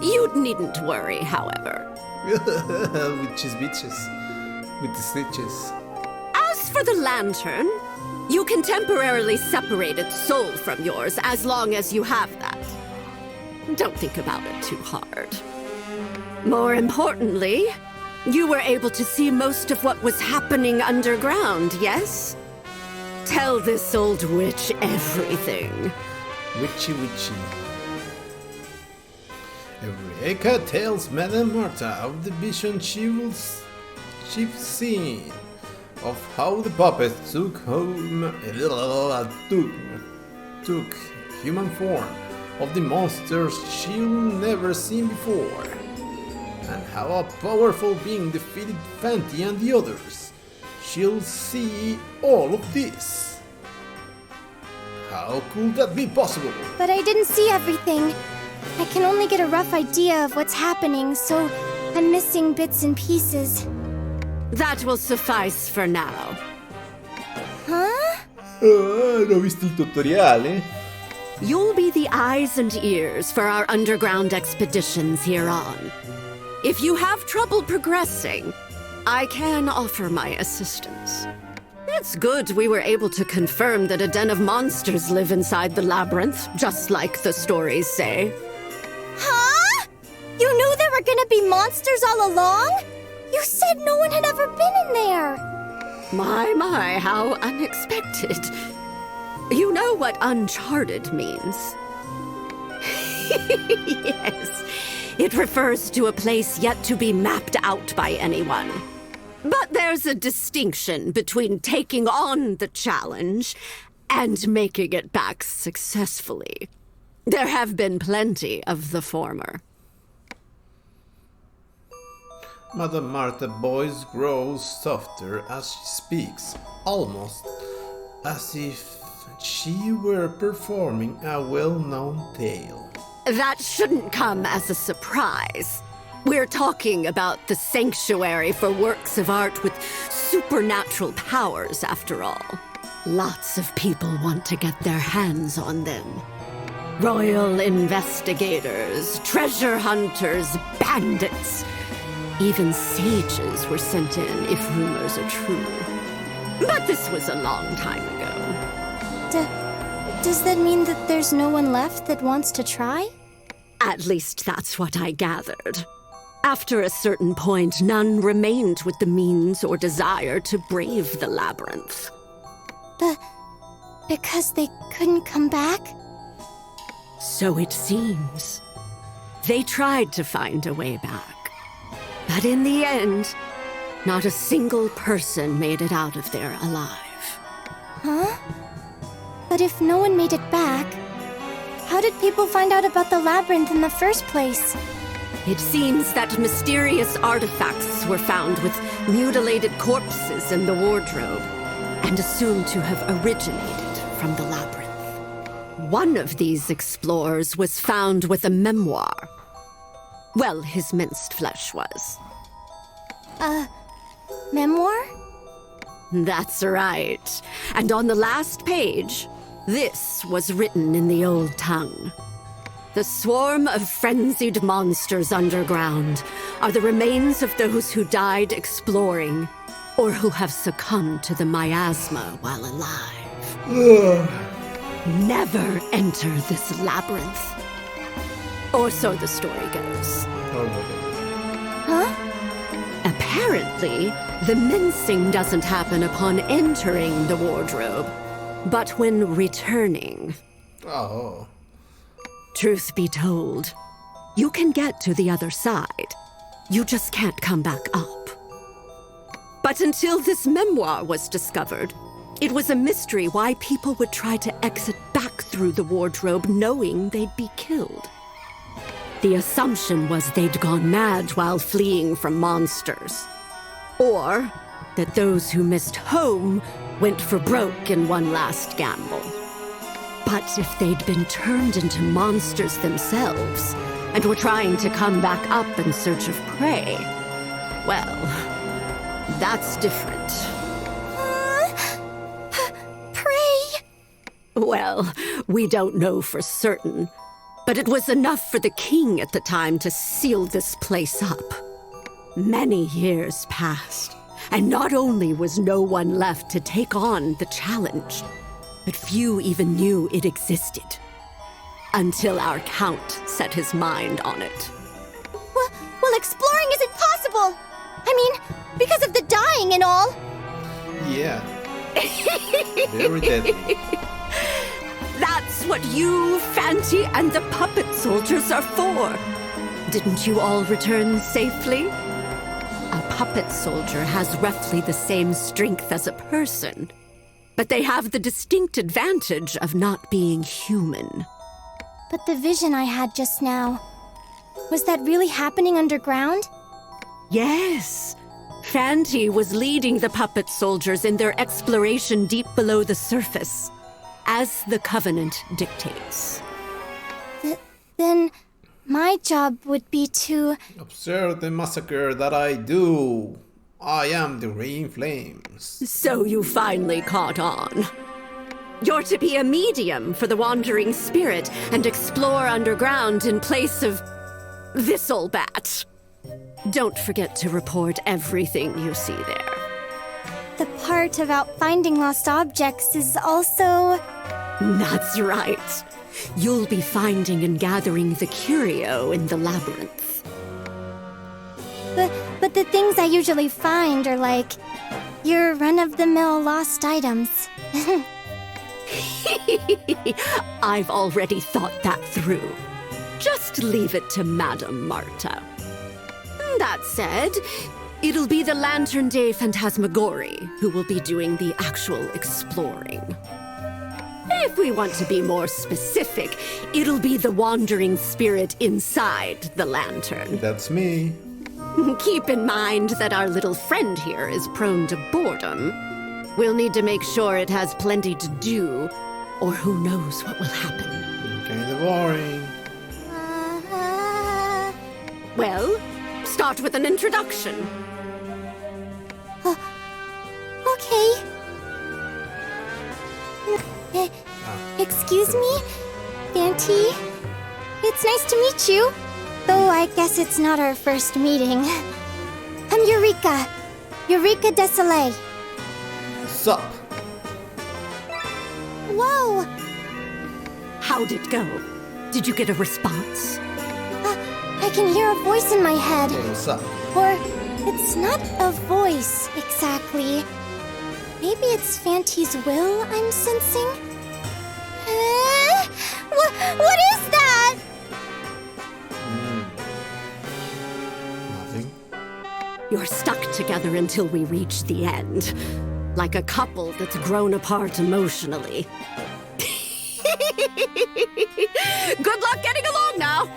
You needn't worry, however. Witches bitches. With the stitches. As for the lantern, you can temporarily separate its soul from yours as long as you have that. Don't think about it too hard. More importantly, you were able to see most of what was happening underground, yes? Tell this old witch everything. Witchy. Eureka tells Madame Marta of the vision she's seen, of how the puppet took human form of the monsters she'll never seen before, and how a powerful being defeated Fanty and the others. She'll see all of this. How could that be possible? But I didn't see everything. I can only get a rough idea of what's happening, so I'm missing bits and pieces. That will suffice for now. Huh? No viste il tutoriale? You'll be the eyes and ears for our underground expeditions here on. If you have trouble progressing, I can offer my assistance. It's good we were able to confirm that a den of monsters live inside the labyrinth, just like the stories say. Huh? You knew there were gonna be monsters all along? You said no one had ever been in there. My, how unexpected. You know what uncharted means? Yes, it refers to a place yet to be mapped out by anyone. But there's a distinction between taking on the challenge and making it back successfully. There have been plenty of the former. Madame Marta's voice grows softer as she speaks, almost as if she were performing a well-known tale. That shouldn't come as a surprise. We're talking about the sanctuary for works of art with supernatural powers, after all. Lots of people want to get their hands on them. Royal investigators, treasure hunters, bandits. Even sages were sent in, if rumors are true. But this was a long time ago. Does that mean that there's no one left that wants to try? At least that's what I gathered. After a certain point, none remained with the means or desire to brave the labyrinth. Because they couldn't come back? So it seems. They tried to find a way back. But in the end, not a single person made it out of there alive. Huh? But if no one made it back, how did people find out about the labyrinth in the first place? It seems that mysterious artifacts were found with mutilated corpses in the wardrobe, and assumed to have originated from the labyrinth. One of these explorers was found with a memoir. Well, his minced flesh was. Memoir? That's right. And on the last page, this was written in the old tongue. The swarm of frenzied monsters underground are the remains of those who died exploring, or who have succumbed to the miasma while alive. Never enter this labyrinth. Or so the story goes. Huh? Apparently, the mincing doesn't happen upon entering the wardrobe, but when returning. Oh. Truth be told, you can get to the other side. You just can't come back up. But until this memoir was discovered, it was a mystery why people would try to exit back through the wardrobe knowing they'd be killed. The assumption was they'd gone mad while fleeing from monsters. Or that those who missed home went for broke in one last gamble. But if they'd been turned into monsters themselves and were trying to come back up in search of prey, well, that's different. Pray! Well, we don't know for certain, but it was enough for the king at the time to seal this place up. Many years passed, and not only was no one left to take on the challenge, but few even knew it existed. Until our count set his mind on it. Well, exploring isn't possible! I mean, because of the dying and all! Yeah. Very deadly. That's what you, Fanty, and the puppet soldiers are for. Didn't you all return safely? A puppet soldier has roughly the same strength as a person, but they have the distinct advantage of not being human. But the vision I had just now, was that really happening underground? Yes. Fanty was leading the puppet soldiers in their exploration deep below the surface, as the Covenant dictates. Then my job would be to... Observe the massacre that I do. I am the Rain Flames. So you finally caught on. You're to be a medium for the wandering spirit and explore underground in place of this old bat. Don't forget to report everything you see there. The part about finding lost objects is also... That's right. You'll be finding and gathering the curio in the labyrinth. But the things I usually find are like your run-of-the-mill lost items. I've already thought that through. Just leave it to Madame Marta. That said, it'll be the Lantern Day Phantasmagorie who will be doing the actual exploring. If we want to be more specific, it'll be the wandering spirit inside the lantern. That's me. Keep in mind that our little friend here is prone to boredom. We'll need to make sure it has plenty to do, or who knows what will happen. Kinda boring. Well, start with an introduction. Okay. Excuse me? Auntie? It's nice to meet you. Though I guess it's not our first meeting. I'm Eureka. Eureka Desoleil. Sup? Whoa! How'd it go? Did you get a response? I can hear a voice in my head. Hey, sup? Or it's not a voice exactly. Maybe it's Fanty's will I'm sensing? What is that? Nothing. You're stuck together until we reach the end. Like a couple that's grown apart emotionally. Good luck getting along now!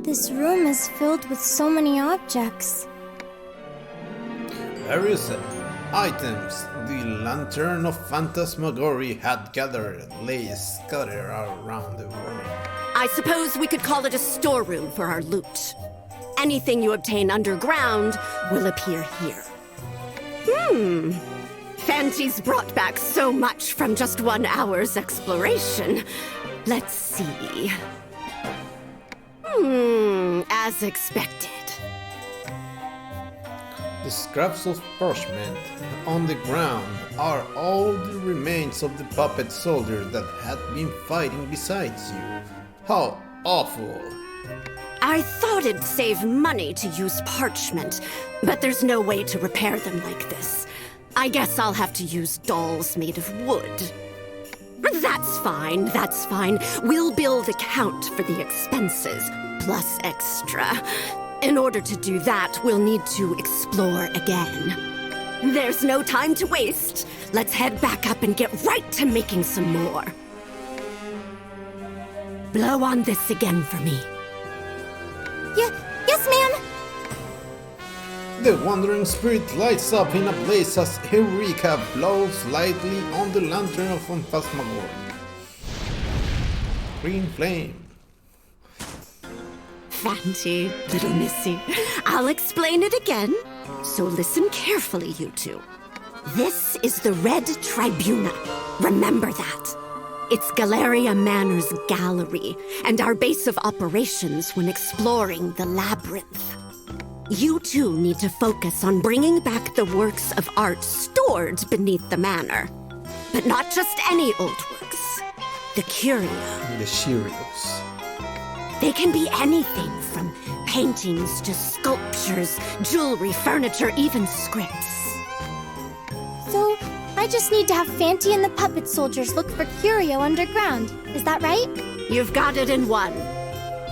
This room is filled with so many objects. Various items the Lantern of Phantasmagory had gathered lay scattered around the room. I suppose we could call it a storeroom for our loot. Anything you obtain underground will appear here. Fanty's brought back so much from just 1 hour's exploration. Let's see. As expected. The scraps of parchment on the ground are all the remains of the puppet soldier that had been fighting besides you. How awful! I thought it'd save money to use parchment, but there's no way to repair them like this. I guess I'll have to use dolls made of wood. That's fine, that's fine. We'll bill the count for the expenses, plus extra. In order to do that, we'll need to explore again. There's no time to waste. Let's head back up and get right to making some more. Blow on this again for me. Yes, ma'am. The wandering spirit lights up in a blaze as Eureka blows lightly on the lantern of Phantasmagory. Green flame. Fanty, little missy. I'll explain it again, so listen carefully, you two. This is the Red Tribuna. Remember that. It's Galleria Manor's gallery, and our base of operations when exploring the Labyrinth. You two need to focus on bringing back the works of art stored beneath the manor. But not just any old works. The curio. The Cheerios. They can be anything from paintings to sculptures, jewelry, furniture, even scripts. So, I just need to have Fanty and the puppet soldiers look for curio underground. Is that right? You've got it in one.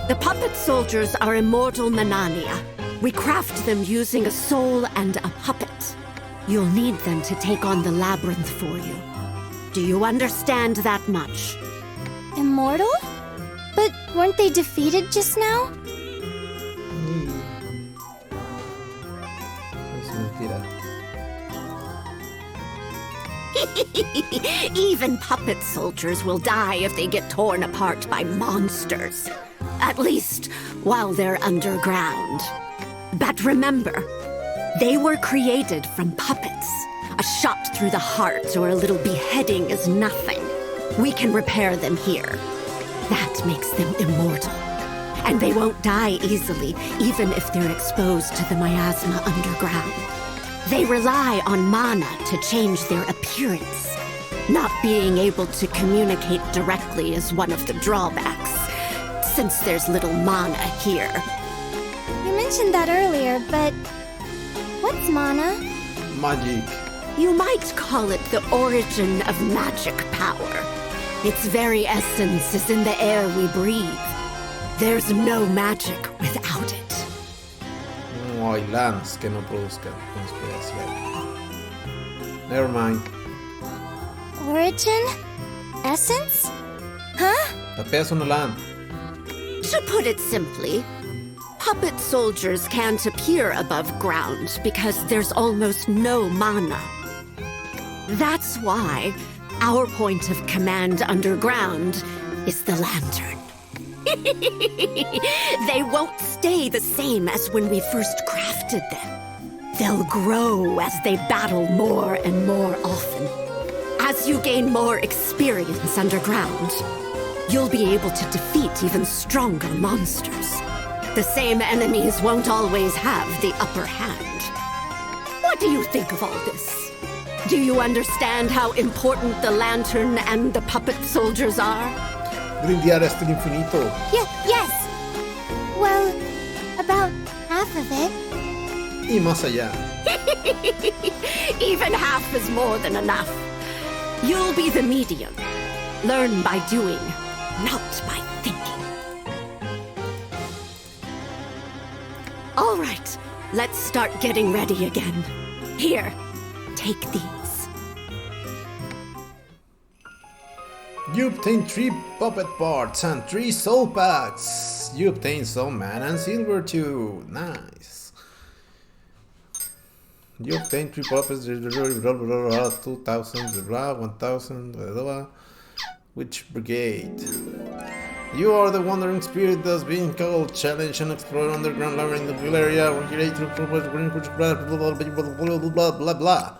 The puppet soldiers are immortal Manania. We craft them using a soul and a puppet. You'll need them to take on the labyrinth for you. Do you understand that much? Immortal? But weren't they defeated just now? Es mentira. Even puppet soldiers will die if they get torn apart by monsters. At least, while they're underground. But remember, they were created from puppets. A shot through the heart or a little beheading is nothing. We can repair them here. That makes them immortal. And they won't die easily, even if they're exposed to the miasma underground. They rely on mana to change their appearance. Not being able to communicate directly is one of the drawbacks, since there's little mana here. You mentioned that earlier, but what's mana? Magic. You might call it the origin of magic power. Its very essence is in the air we breathe. There's no magic without it. No hay lands que no produzcan inspiración. Never mind. Origin? Essence? Huh? Tapeas una land. To put it simply, puppet soldiers can't appear above ground because there's almost no mana. That's why our point of command underground is the lantern. They won't stay the same as when we first crafted them. They'll grow as they battle more and more often. As you gain more experience underground, you'll be able to defeat even stronger monsters. The same enemies won't always have the upper hand. What do you think of all this? Do you understand how important the lantern and the puppet soldiers are? Grindear hasta el infinito. Yes. Well, about half of it. Y más allá. Even half is more than enough. You'll be the medium. Learn by doing, not by thinking. All right, let's start getting ready again. Here, take these. You obtain 3 puppet parts and 3 soul packs. You obtain some mana and silver too. Nice. You obtain 3 puppets, 2000, 1000, which brigade? You are the wandering spirit that's being called. Challenge and explore underground labyrinth in the Galleria. Blah blah blah.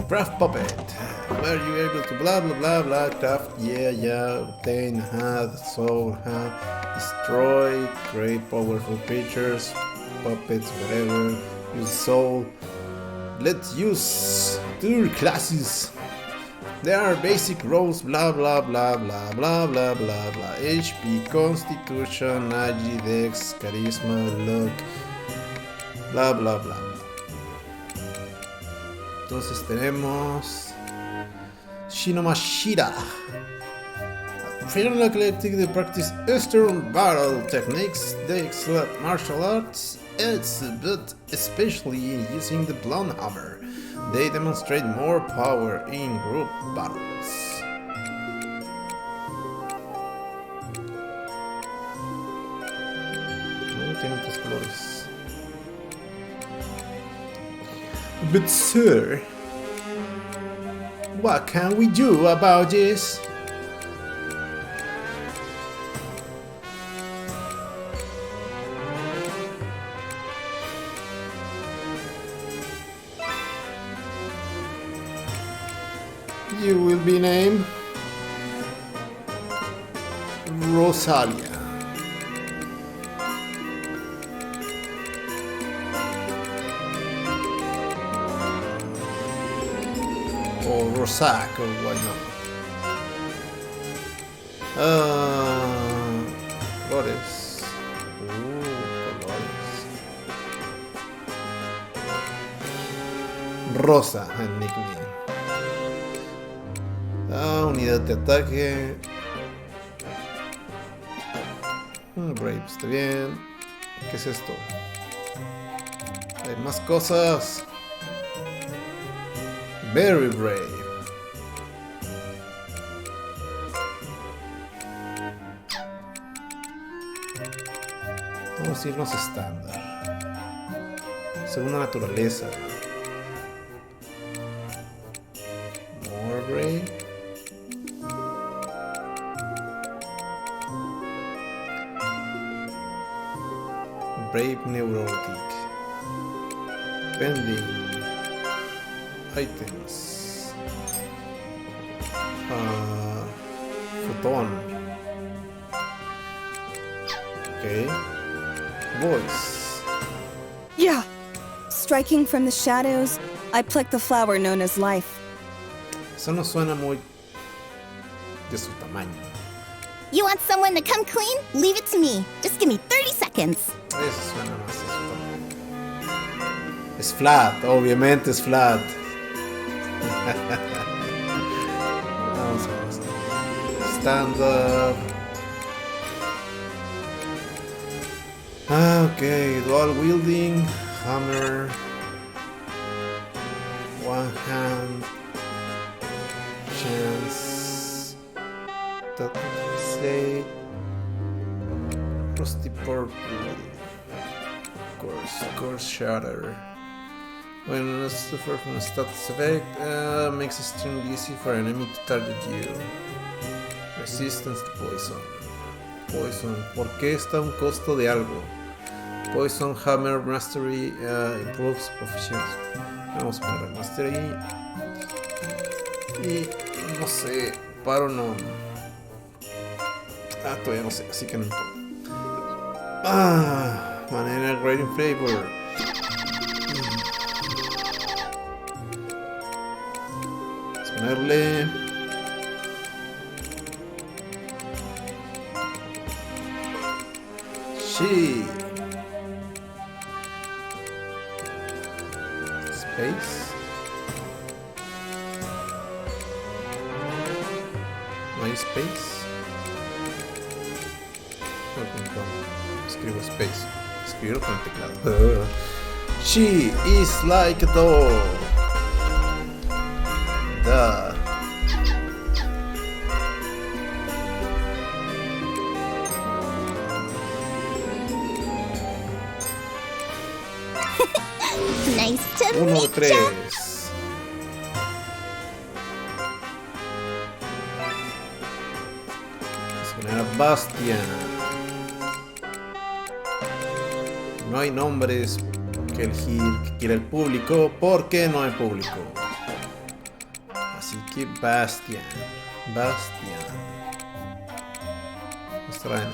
Craft puppet. Were you able to blah blah blah blah craft? Yeah. Obtain, soul, destroy, create powerful creatures, puppets, whatever. Use soul. Let's use 2 classes. There are basic roles, blah blah blah blah blah blah blah blah. HP, Constitution, Agi, Dex, Charisma, Luck, blah blah blah. Entonces tenemos Shinomashira. Freedom Athletic they practice Eastern battle techniques. They excel at martial arts, but especially in using the blown hammer. They demonstrate more power in group battles. Tienen 3 colores. But sir, what can we do about this? You will be named Rosalia. Or Rosak, or why not? Colores. Colores. Rosa, el nickname. Unidad de ataque. Brave, está bien. ¿Qué es esto? Hay más cosas. Very brave. Vamos a irnos estándar. Segunda naturaleza. More brave. Brave Neurotic. Pending. Items. Photon. Okay. Voice. Yeah. Striking from the shadows, I pluck the flower known as life. Eso no suena muy de su tamaño. You want someone to come clean? Leave it to me. Just give me 30 seconds. Eso suena más de su tamaño. Es flat, obviamente es flat. Vamos a ver. Stand up. Ok, dual wielding, hammer, one hand, chance, say, rusty purple, course shatter. When you suffer from a status effect, makes it extremely easy for an enemy to target you. Resistance to poison. Poison. ¿Por qué está un costo de algo? Poison Hammer Mastery improves proficiency. Vamos a poner Mastery. Y no sé, paro no. Todavía no sé, así que no importa. Manera great in flavor. Vamos a ponerle. Sí. Space. No hay space. Escribo space. Escribirlo con el teclado. She is like a dog. Duh. Nice to 1 de meet ya. 3. Vamos a poner a Bastian. No hay nombres que elegir que quiera el público porque no hay público. Así que Bastian. Extraño.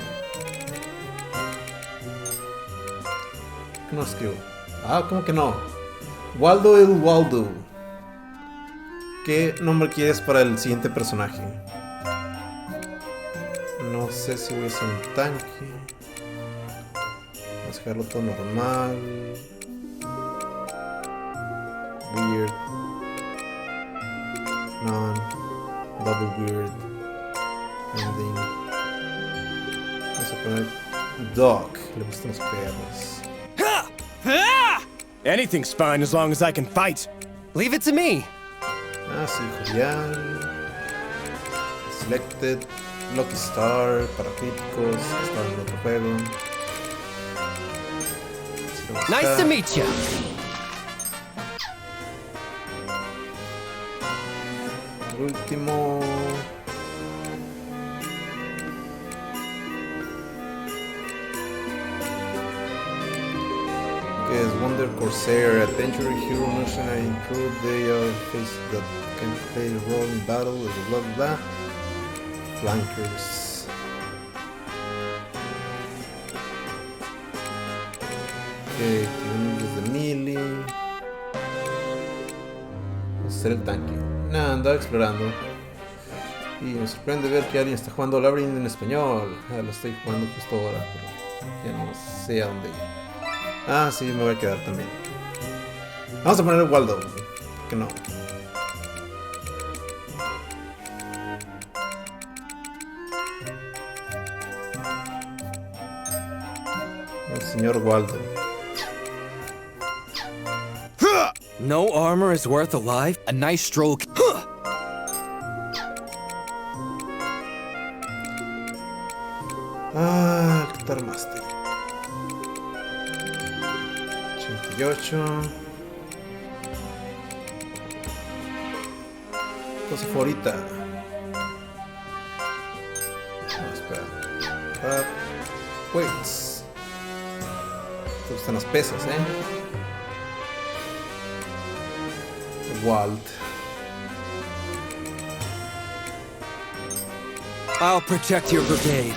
¿Qué no escribo? ¿Cómo que no? Waldo el Waldo. ¿Qué nombre quieres para el siguiente personaje? No sé si voy a hacer un tanque. Vamos a dejarlo todo normal. Weird. None. Double weird. Ending. Vamos a poner Dog. Le gustan los perros. Anything's fine as long as I can fight. Leave it to me. Sí, Julián. Selected. Lucky Star. Para críticos. Está en otro juego. Nice to meet you. El último. Que es Wonder Corsair, Adventure Hero Mercenary Crew. They are faces that can play a role in battle, blah blah blah. Flankers. Ok, tenemos de melee. Vamos a hacer el tanque. Nada, andaba explorando. Y me sorprende ver que alguien está jugando Labyrinth en español. Lo estoy jugando justo ahora, pero ya no sé a dónde ir. Sí, me voy a quedar también. Vamos a poner el Waldo. Que no. El señor Waldo. No armor is worth a life. A nice stroke. Guitar Master. 88. Cosa favorita. No, espera. Weights. Te gustan las pesas, Walt. I'll protect your brigade.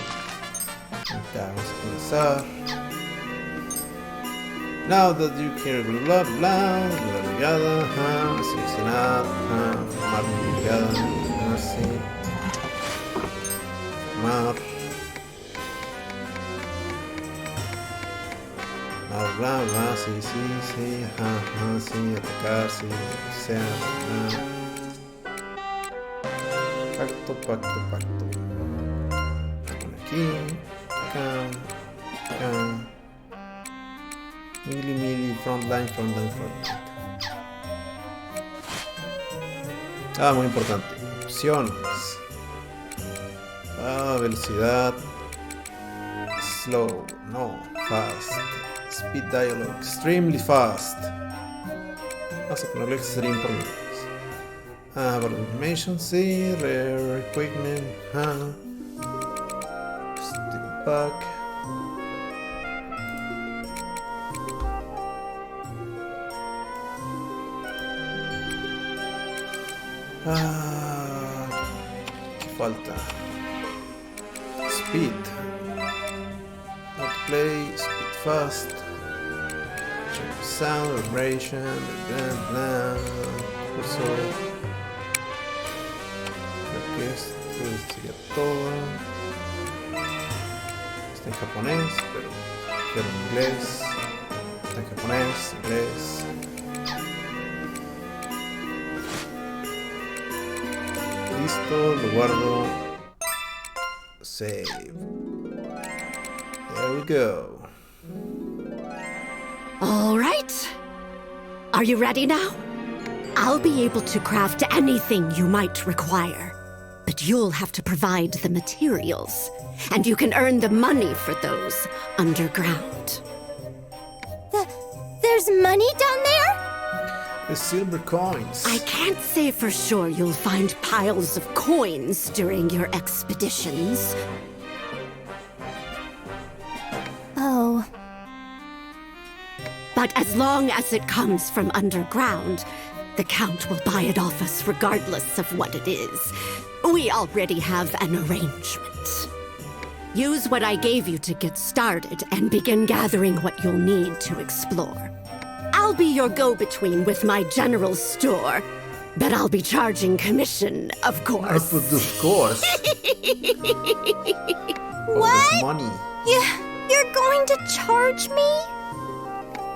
Ya, vamos a comenzar. Now that you can bla bla la brigada, seleccionar, formar mi brigada, así, formar, bla bla, sí, sí, atacar, sí, sea, pacto, aquí, acá. Melee, frontline. Muy importante. Opciones. Velocidad. Slow. No. Fast. Speed dialogue. Extremely fast. Vamos a ponerle extreme por menos. Information, sí. Rare equipment. Stick back. falta? Speed. How to play, speed fast. Check sound, vibration, blah blah. Cursor. Creo que esto sería todo. Está en japonés, pero quiero en inglés. Está en japonés, inglés. Listo, lo guardo. Save. There we go. All right. Are you ready now? I'll be able to craft anything you might require. But you'll have to provide the materials. And you can earn the money for those underground. There's money down there? The silver coins. I can't say for sure you'll find piles of coins during your expeditions. Oh. But as long as it comes from underground, the Count will buy it off us regardless of what it is. We already have an arrangement. Use what I gave you to get started and begin gathering what you'll need to explore. I'll be your go-between with my general store, but I'll be charging commission, of course. Of course. What? Money. You're going to charge me?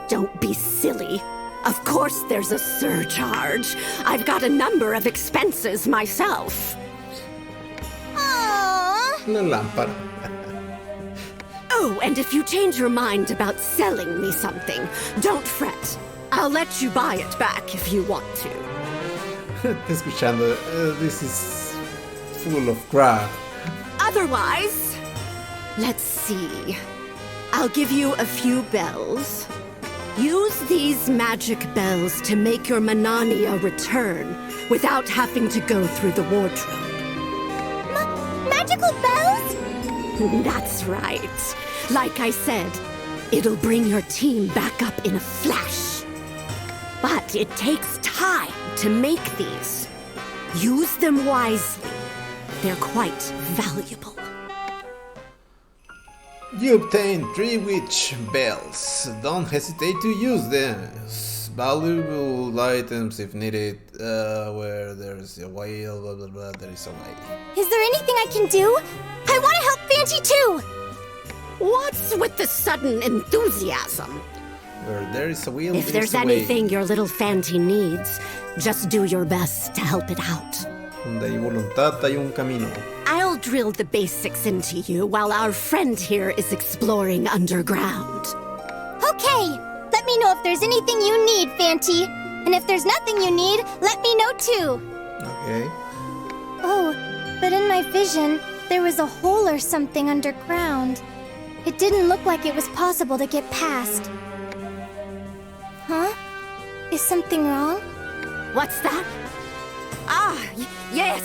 Don't be silly. Of course there's a surcharge. I've got a number of expenses myself. Aww. Una lámpara. Oh, and if you change your mind about selling me something, don't fret. I'll let you buy it back if you want to. Escuchando, this is full of crap. Otherwise, let's see. I'll give you a few bells. Use these magic bells to make your Manania return without having to go through the wardrobe. Magical bells? That's right. Like I said, it'll bring your team back up in a flash. But it takes time to make these. Use them wisely. They're quite valuable. You obtain 3 witch bells. Don't hesitate to use them. Valuable items if needed. Where there's a whale, blah blah blah, there is a way. Is there anything I can do? I want to help Fanty too! What's with the sudden enthusiasm? Where there is a wheel, If there's a way. anything your little Fanty needs, just do your best to help it out. Donde hay voluntad hay un camino. I'll drill the basics into you while our friend here is exploring underground. Okay, let me know if there's anything you need, Fanty. And if there's nothing you need, let me know too. Okay. Oh, but in my vision, there was a hole or something underground. It didn't look like it was possible to get past. Huh? Is something wrong? What's that? Yes,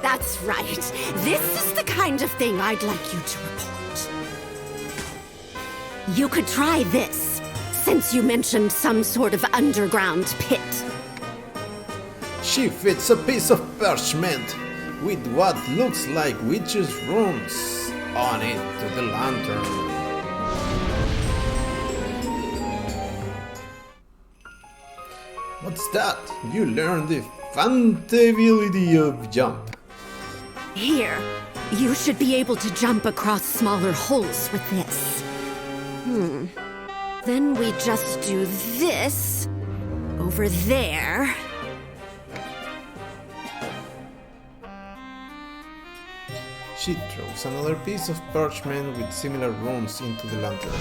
that's right. This is the kind of thing I'd like you to report. You could try this, since you mentioned some sort of underground pit. She fits a piece of parchment with what looks like witches' runes on it to the lantern. What's that? You learned the fantabulity of jump. Here, you should be able to jump across smaller holes with this. Then we just do this over there. She throws another piece of parchment with similar runes into the lantern.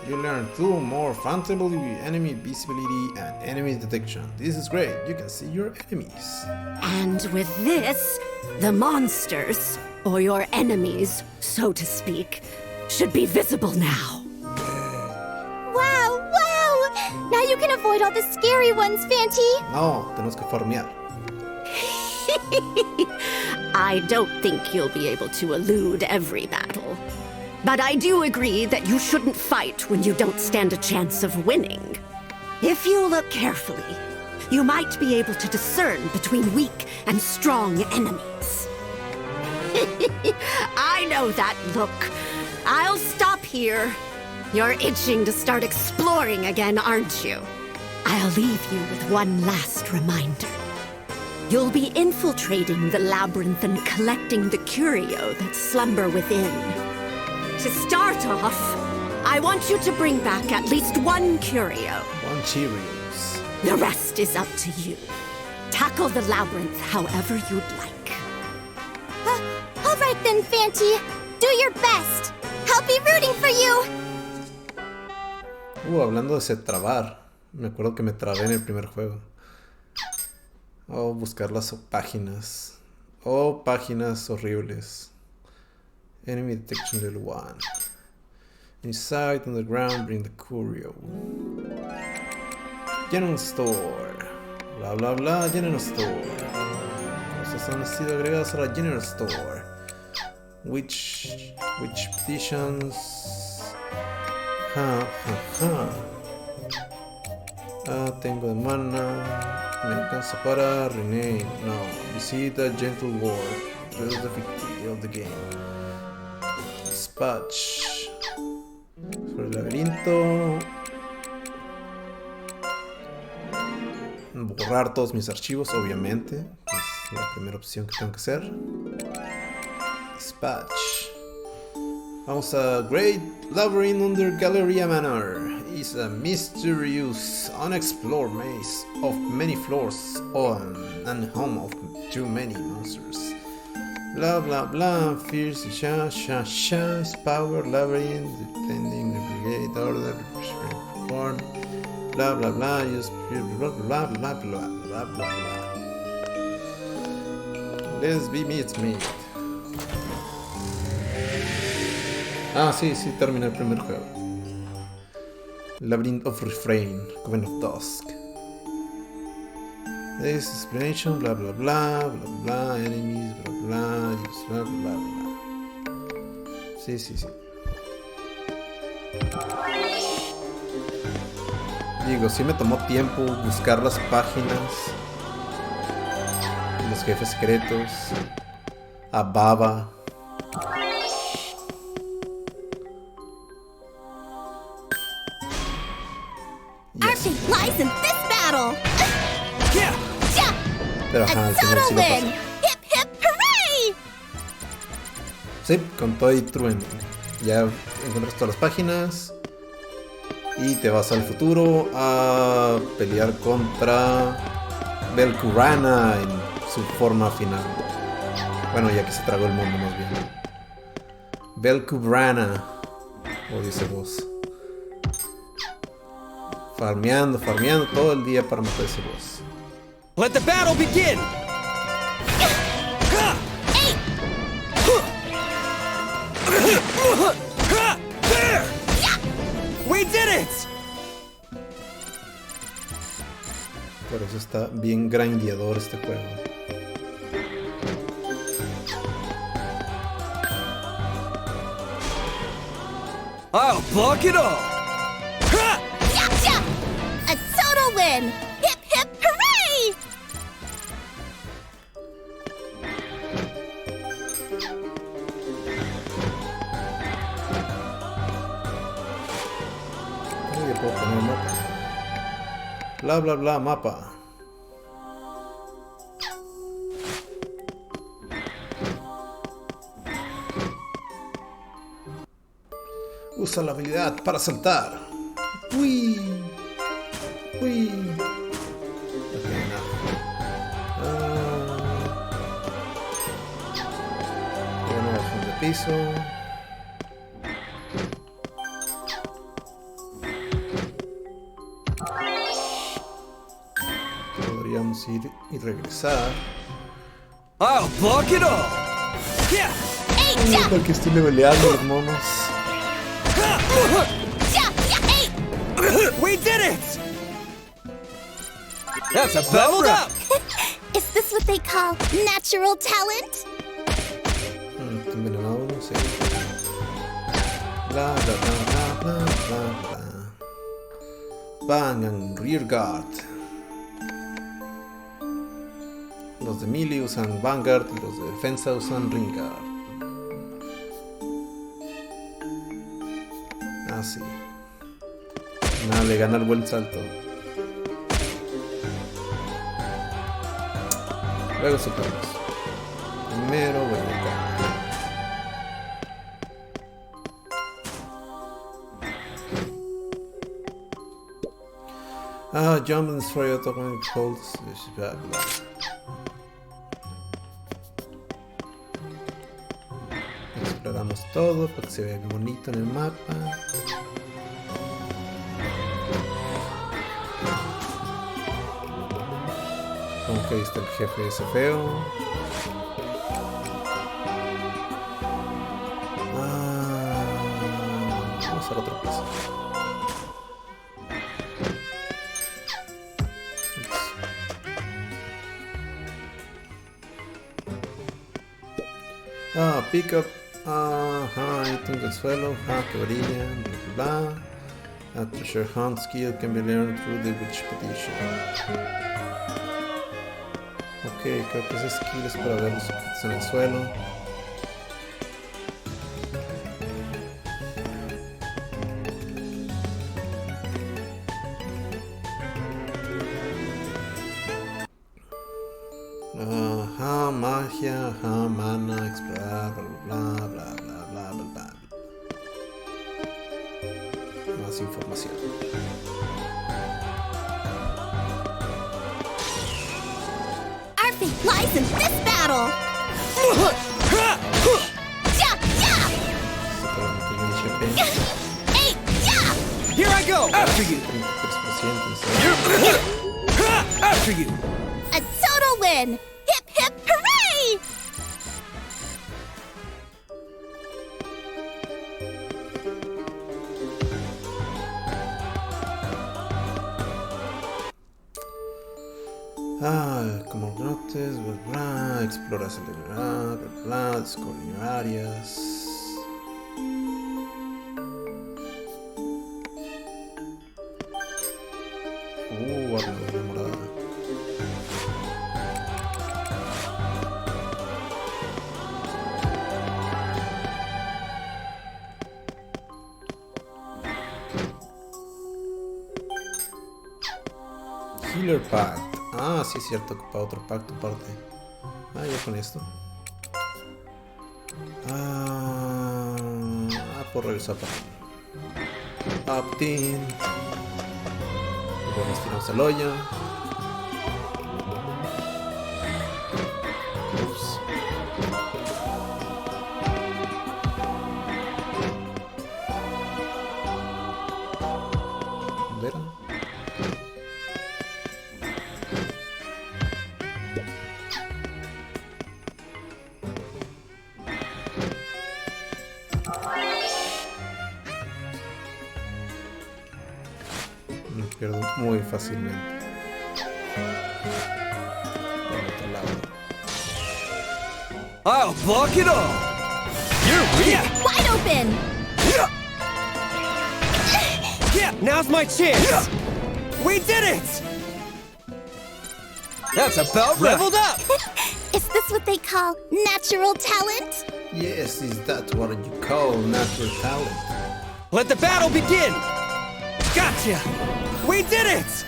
You learn 2 more fantabulity, enemy visibility, and enemy detection. This is great, you can see your enemies. And with this, the monsters, or your enemies, so to speak, should be visible now. Wow, wow! Now you can avoid all the scary ones, Fanty! No, tenemos que farmear. I don't think you'll be able to elude every battle. But I do agree that you shouldn't fight when you don't stand a chance of winning. If you look carefully, you might be able to discern between weak and strong enemies. I know that look. I'll stop here. You're itching to start exploring again, aren't you? I'll leave you with one last reminder. You'll be infiltrating the labyrinth and collecting the curio that slumber within. To start off, I want you to bring back at least one curio. One Cheerios. The rest is up to you. Tackle the labyrinth however you'd like. All right then, Fanty. Do your best. I'll be rooting for you. Hablando de se trabar. Me acuerdo que me trabé en el primer juego. Oh, buscar las páginas. Oh, páginas horribles. Enemy detection level 1. Inside on the ground, bring the curio. General store. Bla bla bla, general store. Cosas han sido agregadas a la general store. Which petitions? Tengo de mana. Me alcanza para rename. No. Visita Gentle Ward. Trails the victory of the game. Dispatch. Sobre el laberinto. Borrar todos mis archivos, obviamente. Es la primera opción que tengo que hacer. Dispatch. Vamos a Great Labyrinth under Galleria Manor. It's a mysterious, unexplored maze of many floors and home of too many monsters. Blah blah blah, fierce sha, power labyrinth, defending the brigade order, perform. Blah blah blah, use blah blah blah blah blah blah blah. Let's be meat. Sí, terminé el primer juego. Labyrinth of Refrain, Coven of Dusk. This explanation, blah blah blah, blah blah, enemies, blah blah, use blah blah blah. Sí. Digo, sí me tomó tiempo buscar las páginas, los jefes secretos, a Baba. Our fate lies in this battle. Pero A al final total sí lo win! pasé. Hip hip hooray! Sí, con todo y trueno. Ya encuentras todas las páginas y te vas al futuro a pelear contra Belkurana en su forma final. Bueno, ya que se tragó el mundo más bien. Belkurana, o dice vos. Farmeando todo el día para matar ese boss. Let the battle begin! There! We did it! Por eso está bien grindeador este juego. I'll block it all! A total win! Hip hip hooray! Ya puedo poner mapa. Bla bla bla mapa. Usa la habilidad para saltar. Uy. Ok, nada. Ya no bajo de piso. Podríamos ir y regresar. I'll block it all! Yeah! Porque estoy leveleando los monos. We did it! That's a leveled up! Is this what they call natural talent? Está envenenado, no sé. Bla bla bla bla bla bla bla. Bang and rear guard. Los de melee usan Vanguard y los de defensa usan Ringguard. Ah, sí. Nada de ganar buen salto. Luego superamos. Primero voy acá. Jump and destroy automatic holds. Blah, blah. Exploramos todo para que se vea bonito en el mapa. Como que ahí está el jefe ese feo. Vamos a la otra pieza. Pick up, ítems del suelo, que brillan, bla bla bla. Treasure hunt skill can be learned through the witch petition. Ok, creo que ese skill es para ver los objetos en el suelo. Magia, mana, explorar, bla bla bla bla bla bla. Más información. Our fate lies in this battle! Ja, ja! Hey, ja! Here I go! After you! After you! A total win! Hip hip hooray! Como notes, bla bla, explora, celebrar, bla bla, descubrir áreas. Armadura morada. Healer Pact. Ah, sí es cierto, ocupa otro pacto aparte. Ya con esto. Por regresar para Opt-in. Y luego nos tiramos al hoyo. Ups. ¿Dónde era? Me pierdo muy fácilmente. Del otro lado. I'll block it all! You're weak! Wide open! Yeah, now's my chance! We did it! That's about leveled up! Is this what they call natural talent? Yes, is that what you call natural talent? Let the battle begin! Gotcha! We did it!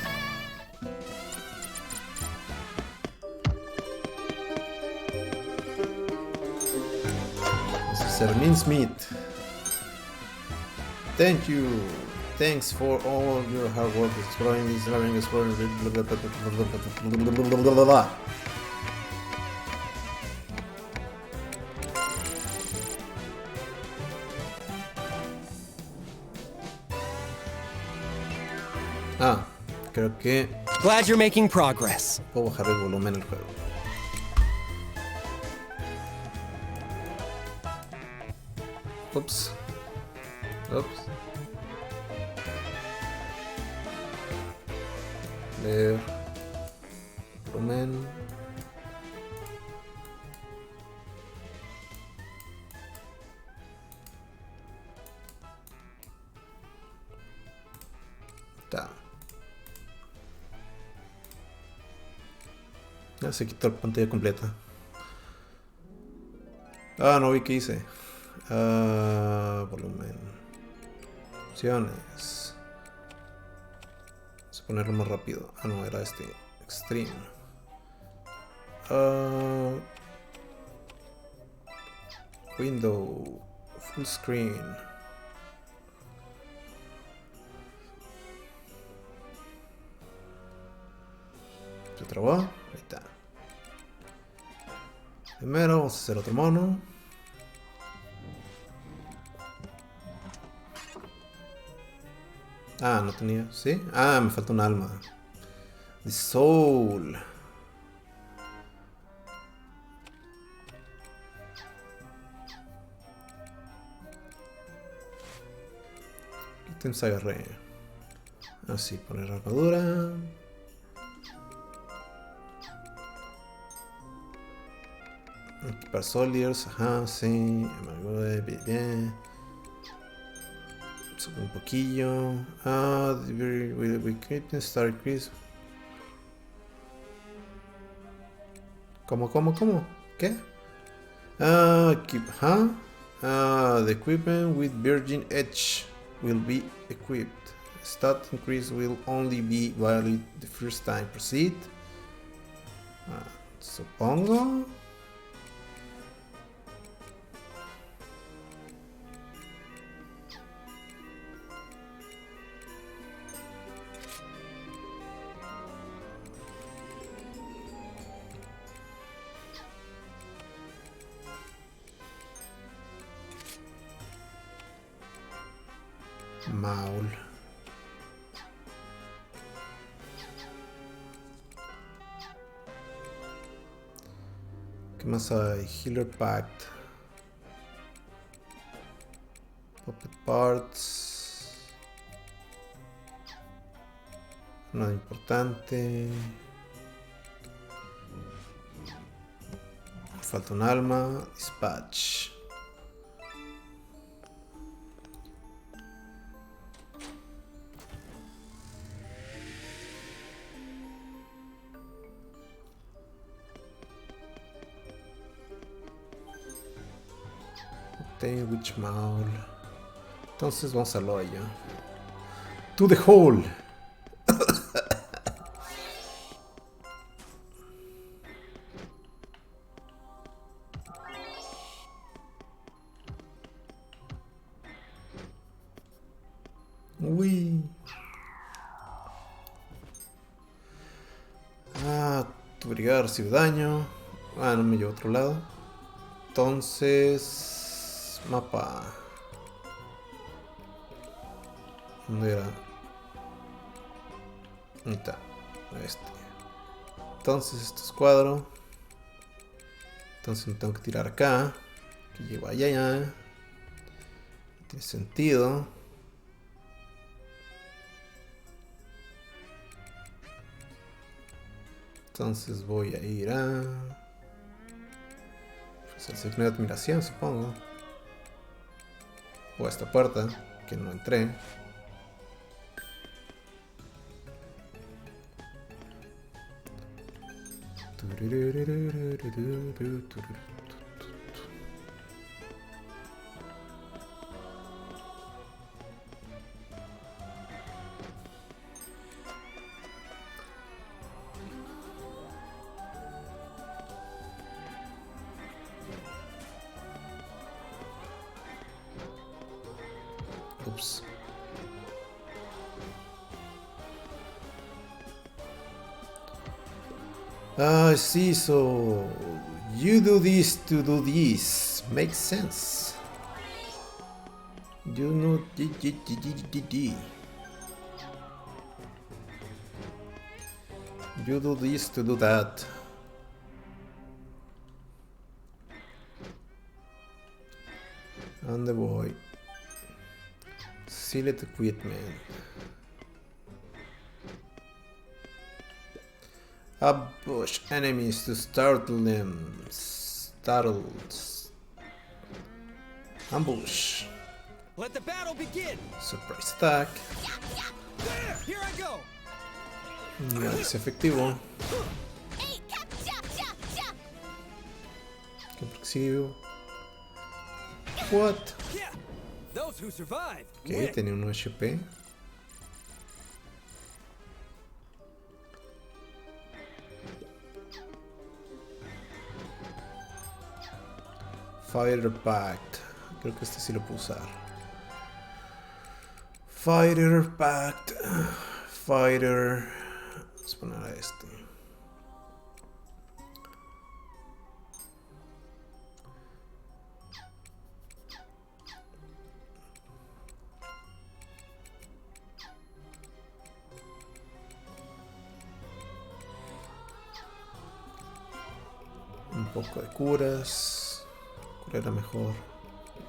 This is mincemeat. Thank you. Thanks for all your hard work exploring this labyrinth, exploring blah, blah, blah. Creo que Glad you're making progress. puedo bajar el volumen del juego. Ups. Ups. Leer. Volumen. Ta. Ya se quitó la pantalla completa. Ah, no vi qué hice. Volumen. Opciones. Vamos a ponerlo más rápido. Ah, no, era este. Extreme. Window. Full screen. ¿Se trabó? Ahí está. Primero vamos a hacer otro mono. Ah, no tenía. ¿Sí? Ah, me falta un alma. The Soul. Ítems agarré. Así, poner armadura. Equipar soldiers, ajá, sí. Bien. Sube un poquillo. We create start increase. ¿Cómo? ¿Qué? The equipment with Virgin Edge will be equipped. Stat increase will only be valid the first time. Proceed. Supongo. Maul. ¿Qué más hay? Healer Pact. Puppet Parts. Nada importante. Falta un alma. Dispatch. Witch Maul. Entonces vamos al hoyo. To the hole. Uy. Tu brigada recibe daño. No me llevo a otro lado. Entonces. Mapa. ¿Dónde era? Ahí está. Este. Entonces esto es cuadro. Entonces me tengo que tirar acá. Que llevo allá. Tiene sentido. Entonces voy a ir a... Pues el signo de admiración, supongo. O a esta puerta, que no entré. Oops. I see, so you do this to do this. Makes sense. You know You do this to do that. And the boy. Select equipment. Ambush enemies to startle them. Ambush. Let the battle begin. Surprise attack. There, here I go. No es efectivo. Hey, capture! sigo. What? Yeah. Those who survive. Ok, win. tenía 1 HP. Fighter Pact. Creo que este sí lo puedo usar. Fighter Pact. Fighter. Vamos a poner a este. Un poco de curas. ¿Cuál era mejor?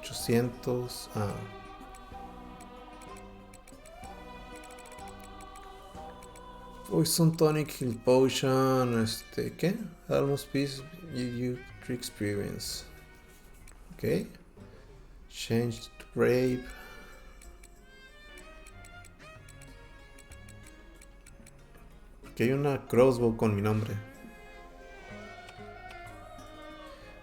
800. Ah. Poison Tonic, Heal Potion. ¿Qué? Almost Peace. You Tree Experience. Ok. Change to Brave. Porque hay una crossbow con mi nombre.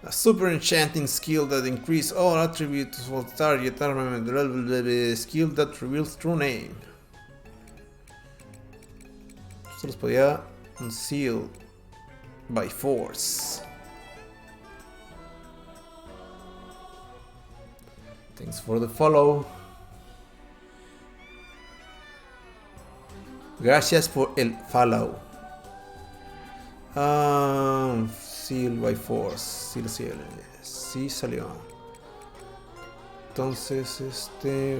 A super enchanting skill that increases all attributes for target armament. Skill that reveals true name. Se los podía conceal by force. Thanks for the follow. Gracias por el follow. Seal by force. Sí salió. Entonces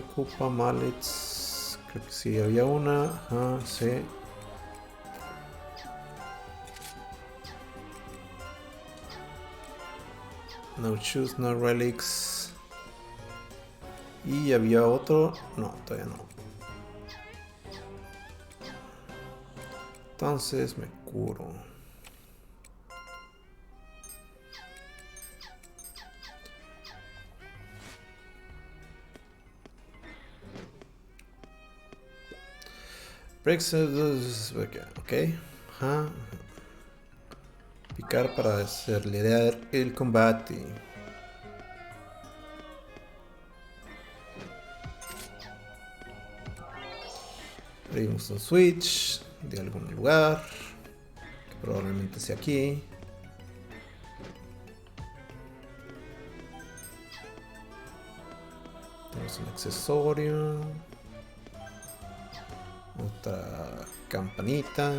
ocupa mallets. Creo que sí había una. Ajá, sí. No shoes, no relics. Y había otro. No, todavía no. Entonces me curo. Breaks. Ok. Ajá. Picar para acelerar el combate. Abrimos un switch de algún lugar, que probablemente sea aquí. Tenemos un accesorio, otra campanita.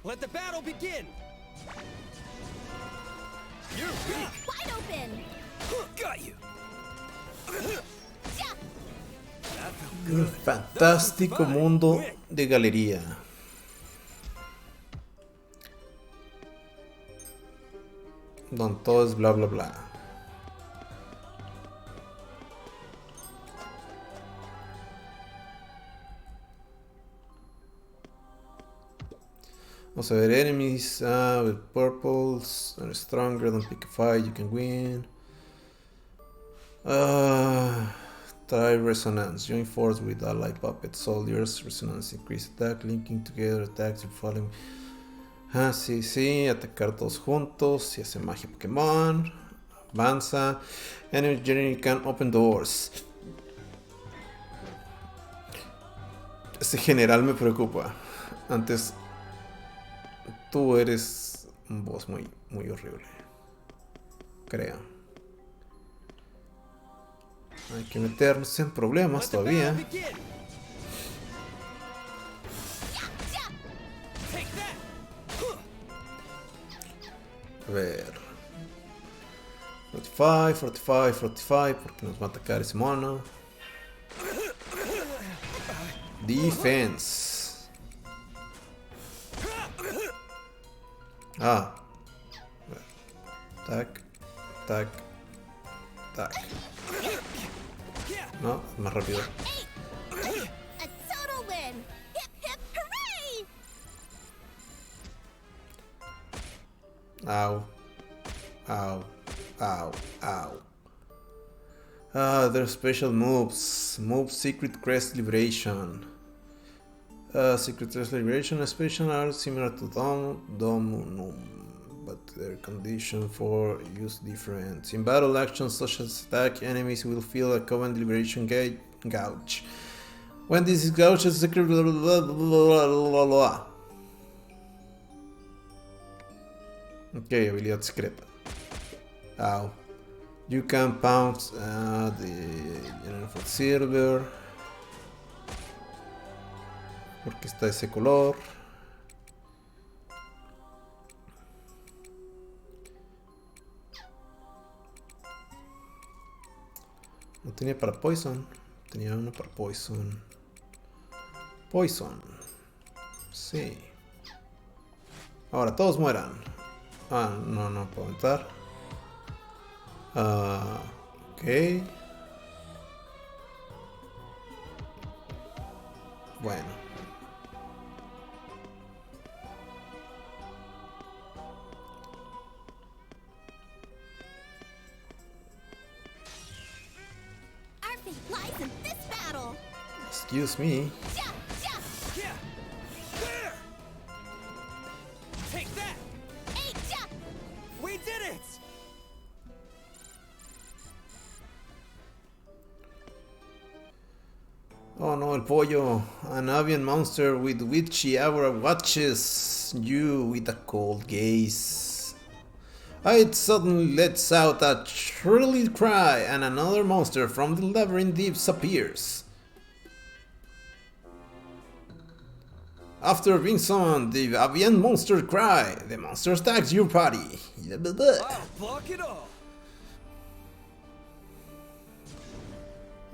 Let the battle begin. You're weak. Wide open! Got you. Un fantástico mundo de Galleria. Donde todo es bla bla bla. Vamos a ver, enemies with purples are stronger than pick a fight, you can win. Try resonance. Join force with allied puppet soldiers. Resonance increase attack, linking together attacks and falling. Ah, sí, atacar todos juntos. Y hace magia Pokémon. Avanza. Enemy journey can open doors. Este general me preocupa. Antes, tú eres un boss muy horrible. Creo. Hay que meternos en problemas todavía. A ver. 45, porque nos va a atacar ese mono. Defense. Ah. Tac. No, más rápido. A total win! Hip hip hooray! Au. There's special moves. Move Secret Crest Liberation. Secret Crest Liberation special are similar to Dominum, but their condition for use different. In battle actions such as attack, enemies will feel a Covenant Liberation gouge. When this is gouged, a secret blah blah blah blah blah. Ok, habilidad secreta. Ow. You can pounce the General for Silver. Porque está ese color. No tenía para Poison. Tenía uno para Poison. Poison. Sí. Ahora todos mueran. Ah, no puedo entrar. Ok. Bueno. Our fate lies in this battle. Excuse me. Yeah! There! Take that! We did it! Oh no, el pollo. An avian monster with witchy aura watches you with a cold gaze. It suddenly lets out a shrilly cry and another monster from the labyrinth deeps appears. After being summoned, the avian monster cry. The monster attacks your party. I'll block it all!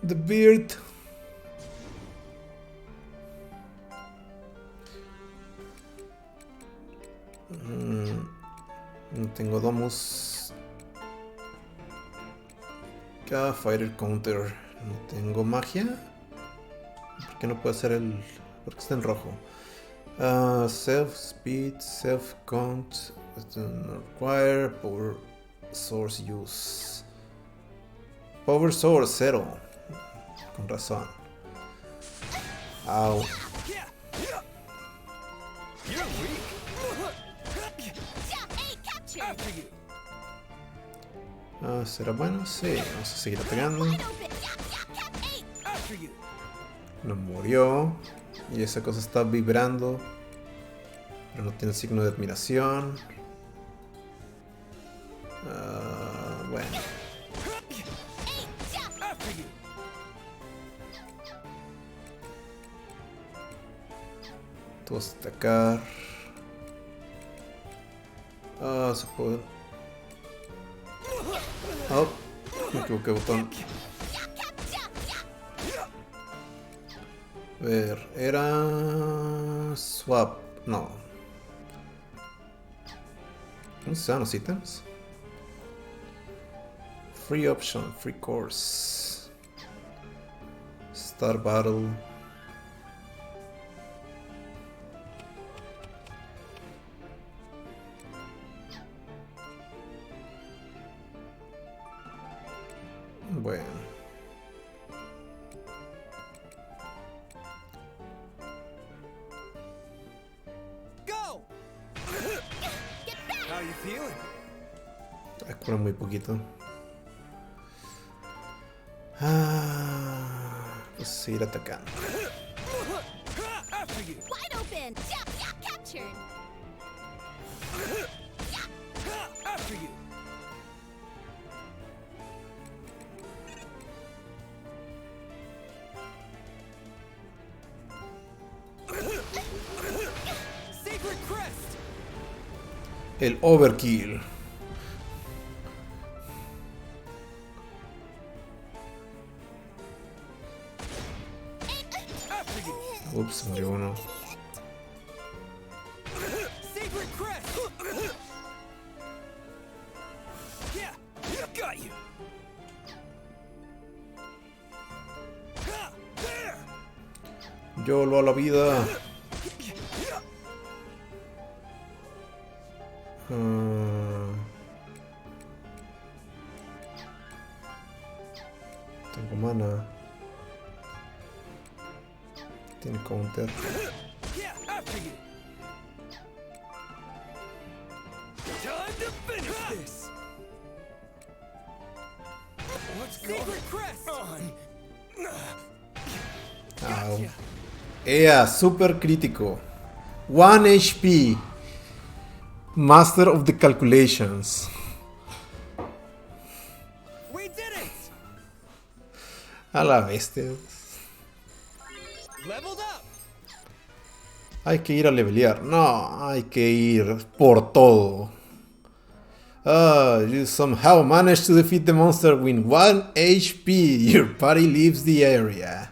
The beard. No tengo domus. Fighter counter. No tengo magia. ¿Por qué no puedo hacer el...? Porque está en rojo. Self speed, self count. No require power source use. Power source 0. Con razón. Au. You're weak! After you! ¿Será bueno? Sí, vamos a seguir atacando. After you! No murió. Y esa cosa está vibrando. Pero no tiene signo de admiración. Bueno. After you! Tú vas a atacar. Se puede. Oh, me equivoqué botón. A ver, era... Swap, no. ¿Cómo se llaman los ítems? Free option, free course. Start battle. Bueno. Go! How you feeling? Cura muy poquito. Pues seguir atacando. After you! Wide open. Captured. After you! Secret crest! El overkill. After you! Ups, murió uno. Secret crest! Yeah! Got you! There! YOLO a la vida. mana. Tiene counter. Yeah, after you. Time to finish this. Let's go. Secret crest on. Au. Ea, super crítico. 1 HP. Master of the calculations. We did it. A la bestia. Leveled up. Hay que ir a levelear. No, hay que ir por todo. You somehow managed to defeat the monster with 1 HP. Your party leaves the area.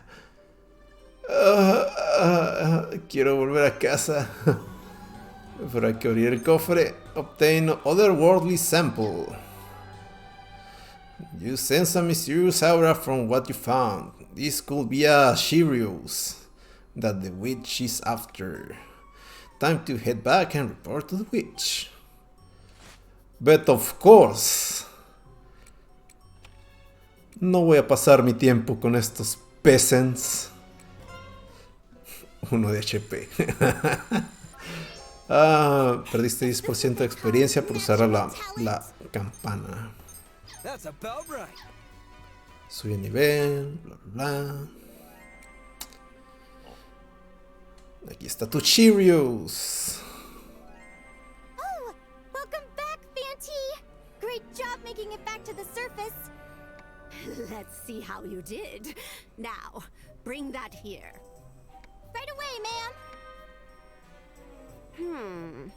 Quiero volver a casa. Pero hay que abrir el cofre. Obtain otherworldly sample. You sense a mysterious aura from what you found. This could be a Cheerios that the witch is after. Time to head back and report to the witch. But of course, no voy a pasar mi tiempo con estos peasants. 1 de HP. Perdiste 10% de experiencia por usar la campana. That's about right. Sube nivel, bla bla. Aquí está tu Cheerios. Oh, welcome back, Fanty. Great job making it back to the surface. Let's see how you did. Now, bring that here. Right away, ma'am.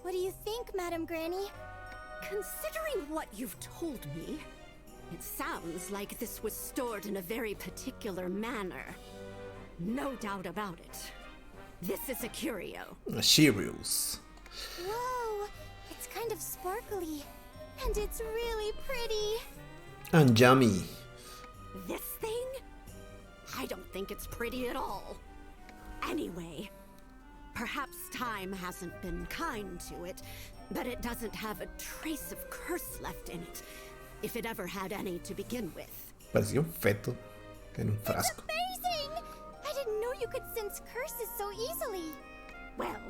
What do you think, Madam Granny? Considering what you've told me, it sounds like this was stored in a very particular manner. No doubt about it. This is a curio. Cheerios. Whoa, it's kind of sparkly. And it's really pretty. And yummy. This thing? I don't think it's pretty at all. Anyway, perhaps time hasn't been kind to it, but it doesn't have a trace of curse left in it, if it ever had any to begin with. Parecía un feto en un frasco. Amazing! I didn't know you could sense curses so easily. Well,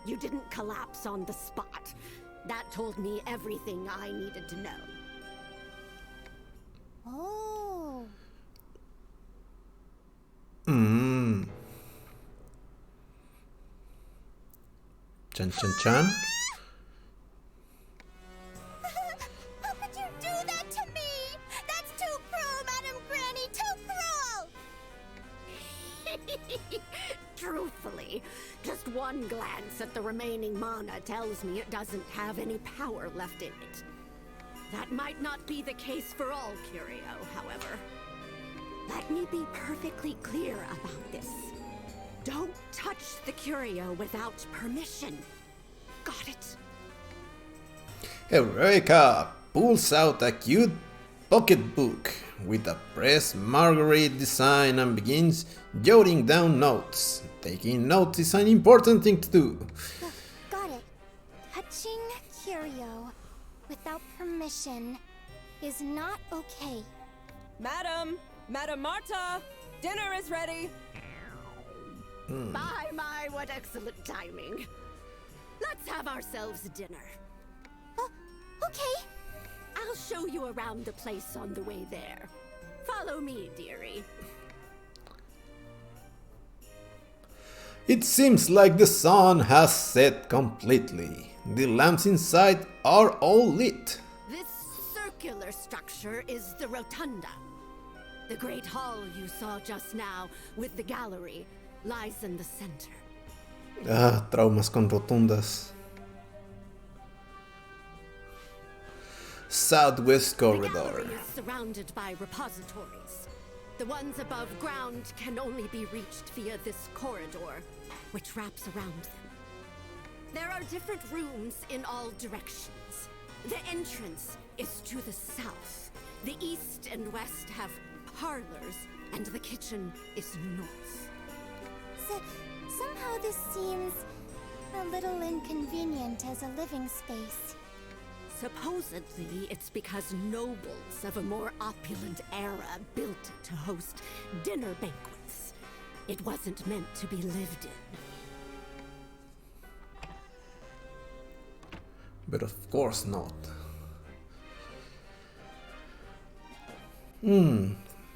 you didn't collapse on the spot. That told me everything I needed to know. Oh. Chan chan chan. How could you do that to me? That's too cruel, Madam Granny, too cruel! Truthfully, just one glance at the remaining mana tells me it doesn't have any power left in it. That might not be the case for all curio, however. Let me be perfectly clear about this. Don't touch the curio without permission. Got it? Eureka pulls out a cute pocketbook with a pressed marguerite design and begins jotting down notes. Taking notes is an important thing to do. Got it. Touching curio without permission is not okay. Madam Marta, dinner is ready. My, what excellent timing. Let's have ourselves dinner. Oh, okay. I'll show you around the place on the way there. Follow me, dearie. It seems like the sun has set completely. The lamps inside are all lit. This circular structure is the rotunda. The great hall you saw just now with the gallery lies in the center. Traumas con rotundas. Southwest The corridor. gallery is surrounded by repositories. The ones above ground can only be reached via this corridor, which wraps around them. There are different rooms in all directions. The entrance is to the south. The east and west have parlors, and the kitchen is north. Somehow this seems a little inconvenient as a living space. Supposedly, it's because nobles of a more opulent era built it to host dinner banquets. It wasn't meant to be lived in. But of course not.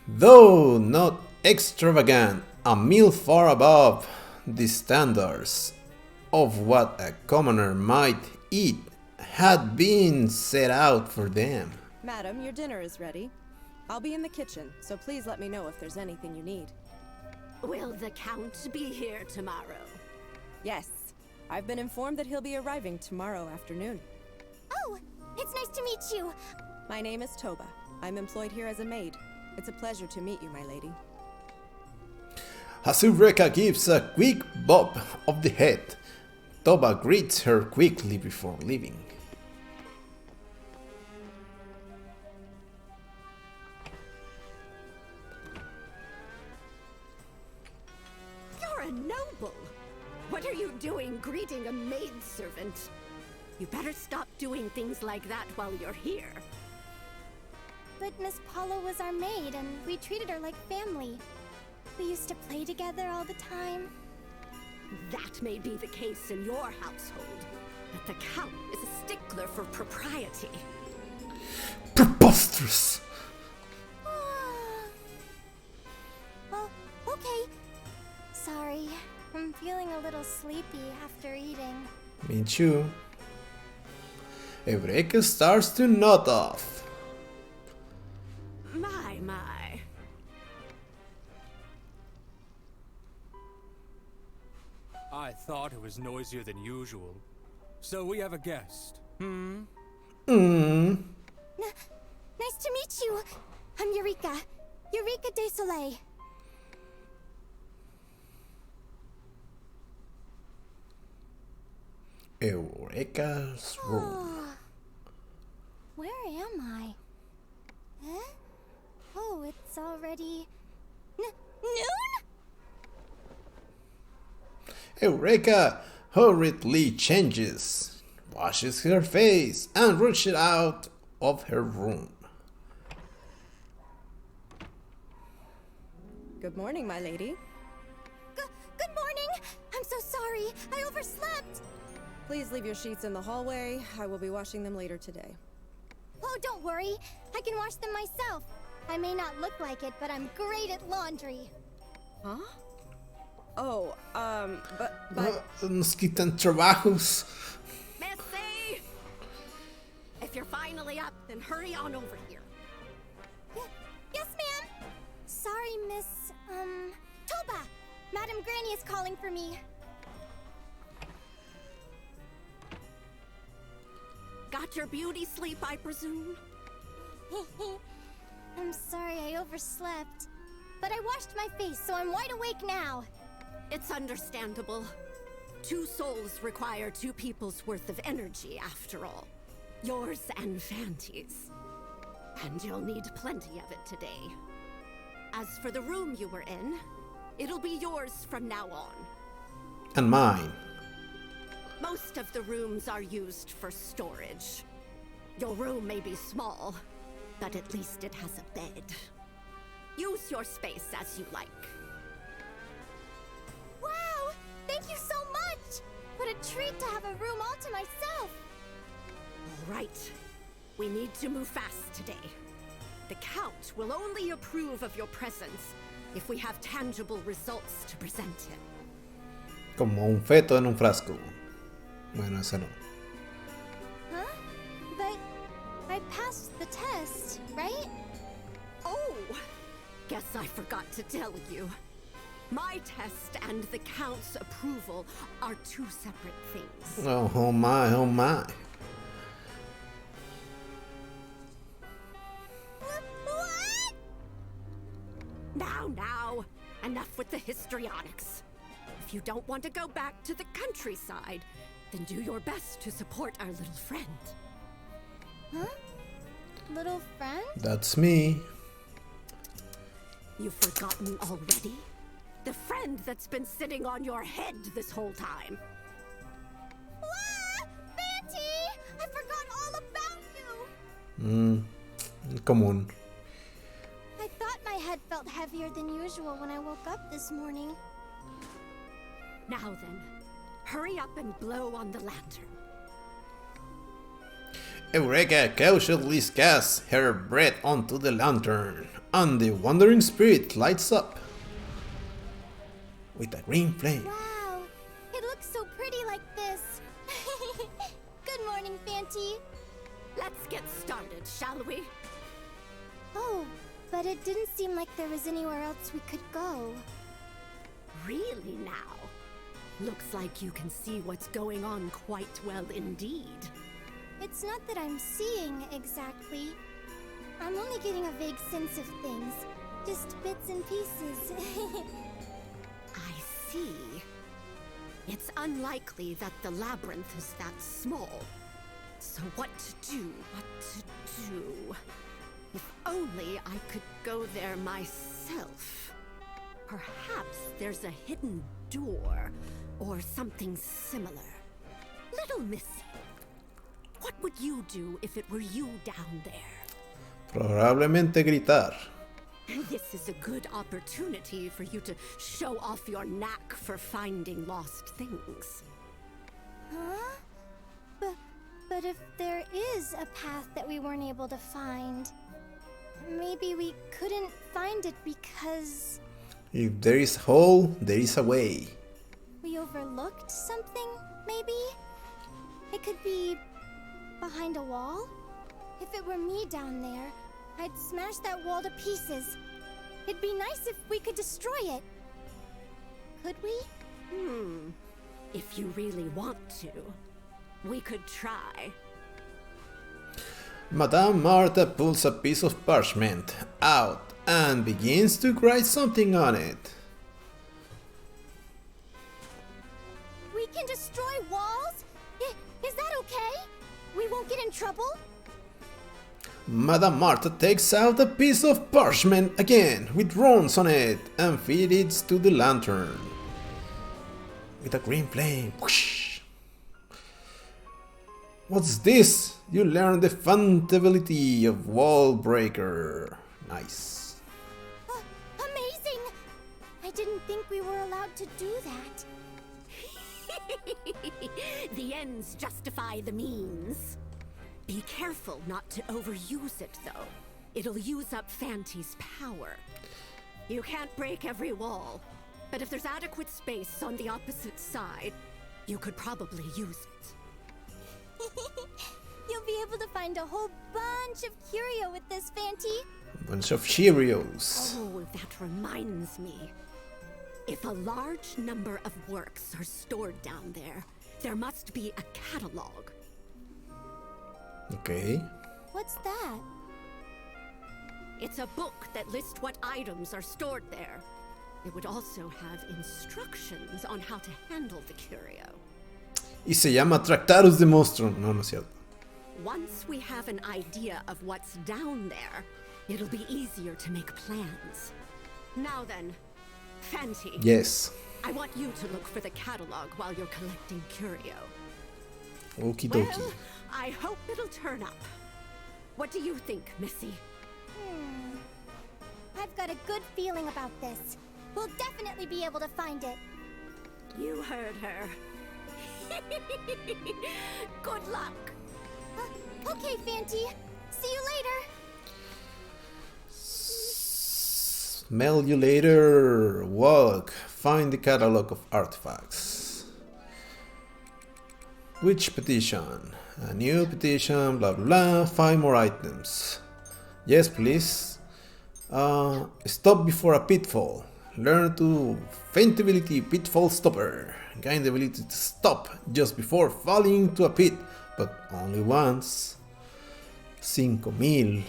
Though not extravagant, a meal far above the standards of what a commoner might eat had been set out for them. Madam, your dinner is ready. I'll be in the kitchen, so please let me know if there's anything you need. Will the Count be here tomorrow? Yes, I've been informed that he'll be arriving tomorrow afternoon. Oh, it's nice to meet you. My name is Toba. I'm employed here as a maid. It's a pleasure to meet you, my lady. As Eureka gives a quick bob of the head, Toba greets her quickly before leaving. You're a noble! What are you doing greeting a maidservant? You better stop doing things like that while you're here. But Miss Paula was our maid, and we treated her like family. We used to play together all the time. That may be the case in your household, but the Count is a stickler for propriety. Preposterous! Well, okay. Sorry, I'm feeling a little sleepy after eating. Me too. Eureka starts to nod off. My. I thought it was noisier than usual. So we have a guest. Nice to meet you. I'm Eureka. Eureka de Soleil. Eureka's room. Where am I? Huh? Oh, it's already... noon? Eureka hurriedly changes, washes her face, and rushes out of her room. Good morning, my lady. Good morning! I'm so sorry. I overslept. Please leave your sheets in the hallway. I will be washing them later today. Oh, don't worry. I can wash them myself. I may not look like it, but I'm great at laundry. Huh? Oh, but... Nos quitan trabajos. Missy! If you're finally up, then hurry on over here. Yes, ma'am. Sorry, Miss, Toba. Madam Granny is calling for me. Got your beauty sleep, I presume? I'm sorry I overslept. But I washed my face, so I'm wide awake now. It's understandable. 2 souls require 2 people's worth of energy, after all. Yours and Fanty's. And you'll need plenty of it today. As for the room you were in, it'll be yours from now on. And mine. Most of the rooms are used for storage. Your room may be small, but at least it has a bed. Use your space as you like. Wow! Thank you so much! What a treat to have a room all to myself! All right. We need to move fast today. The Count will only approve of your presence if we have tangible results to present him. Como un feto en un frasco. Bueno, esa no. Huh? But I passed the test, right? Oh! Guess I forgot to tell you. My test and the Count's approval are 2 separate things. Oh my, oh my. What? Now, enough with the histrionics. If you don't want to go back to the countryside, then do your best to support our little friend. Huh? Little friend? That's me. You've forgotten already? The friend that's been sitting on your head this whole time. Wah! Fanty! I forgot all about Común. I thought my head felt heavier than usual when I woke up this morning. Now then, hurry up and blow on the lantern. Eureka cautiously casts her breath onto the lantern, and the wandering spirit lights up with a green flame. Wow, it looks so pretty like this. Good morning, Fanty. Let's get started, shall we? Oh, but it didn't seem like there was anywhere else we could go. Really now? Looks like you can see what's going on quite well indeed. It's not that I'm seeing exactly. I'm only getting a vague sense of things. Just bits and pieces. I see. It's unlikely that the labyrinth is that small. So what to do? If only I could go there myself. Perhaps there's a hidden door or something similar. Little Missy, what would you do if it were you down there? Probablemente gritar. This is a good opportunity for you to show off your knack for finding lost things. Huh? But if there is a path that we weren't able to find, maybe we couldn't find it because If there is a hole, there is a way. we overlooked something, maybe? It could be behind a wall? If it were me down there, I'd smash that wall to pieces. It'd be nice if we could destroy it. Could we? If you really want to, we could try. Madame Martha pulls a piece of parchment out and begins to write something on it. We can destroy walls? Is that okay? We won't get in trouble? Madame Martha takes out a piece of parchment again with runes on it and feeds it to the lantern with a green flame. Whoosh. What's this? You learn the fungibility of Wall Breaker. Nice. Amazing! I didn't think we were allowed to do that. The ends justify the means. Be careful not to overuse it, though. It'll use up Fanty's power. You can't break every wall, but if there's adequate space on the opposite side, you could probably use it. You'll be able to find a whole bunch of curio with this, Fanty. Bunch of Cheerios. Oh, that reminds me. If a large number of works are stored down there must be a catalog. Okay. What's that? It's a book that lists what items are stored there. It would also have instructions on how to handle the curio. Y se llama Tractatus de Monstrum. No, no es cierto. Once we have an idea of what's down there, it'll be easier to make plans. Now then, Fanty. Yes. I want you to look for the catalog while you're collecting curio. Okie dokie. Well, I hope it'll turn up. What do you think, Missy? I've got a good feeling about this. We'll definitely be able to find it. You heard her. Good luck. Okay, Fanty. See you later. Smell you later. Walk. Find the catalog of artifacts. Which petition? A new petition, blah blah blah. 5 more items. Yes, please. Stop before a pitfall. Learn to feint ability Pitfall Stopper. Gain the ability to stop just before falling into a pit, but only once. 5000.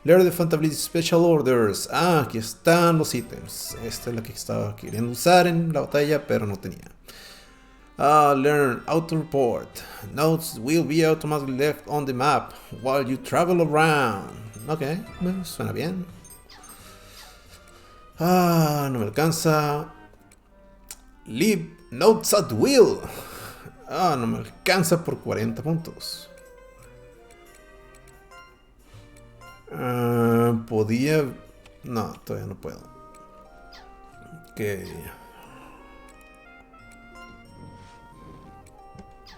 Learn the Fantabulity Special Orders. Aquí están los ítems. Esta es la que estaba queriendo usar en la batalla, pero no tenía. Learn Auto Report. Notes will be automatically left on the map while you travel around. Ok, bueno, suena bien. No me alcanza. Leave Notes at Will. No me alcanza por 40 puntos. Podía... No, todavía no puedo. Ok.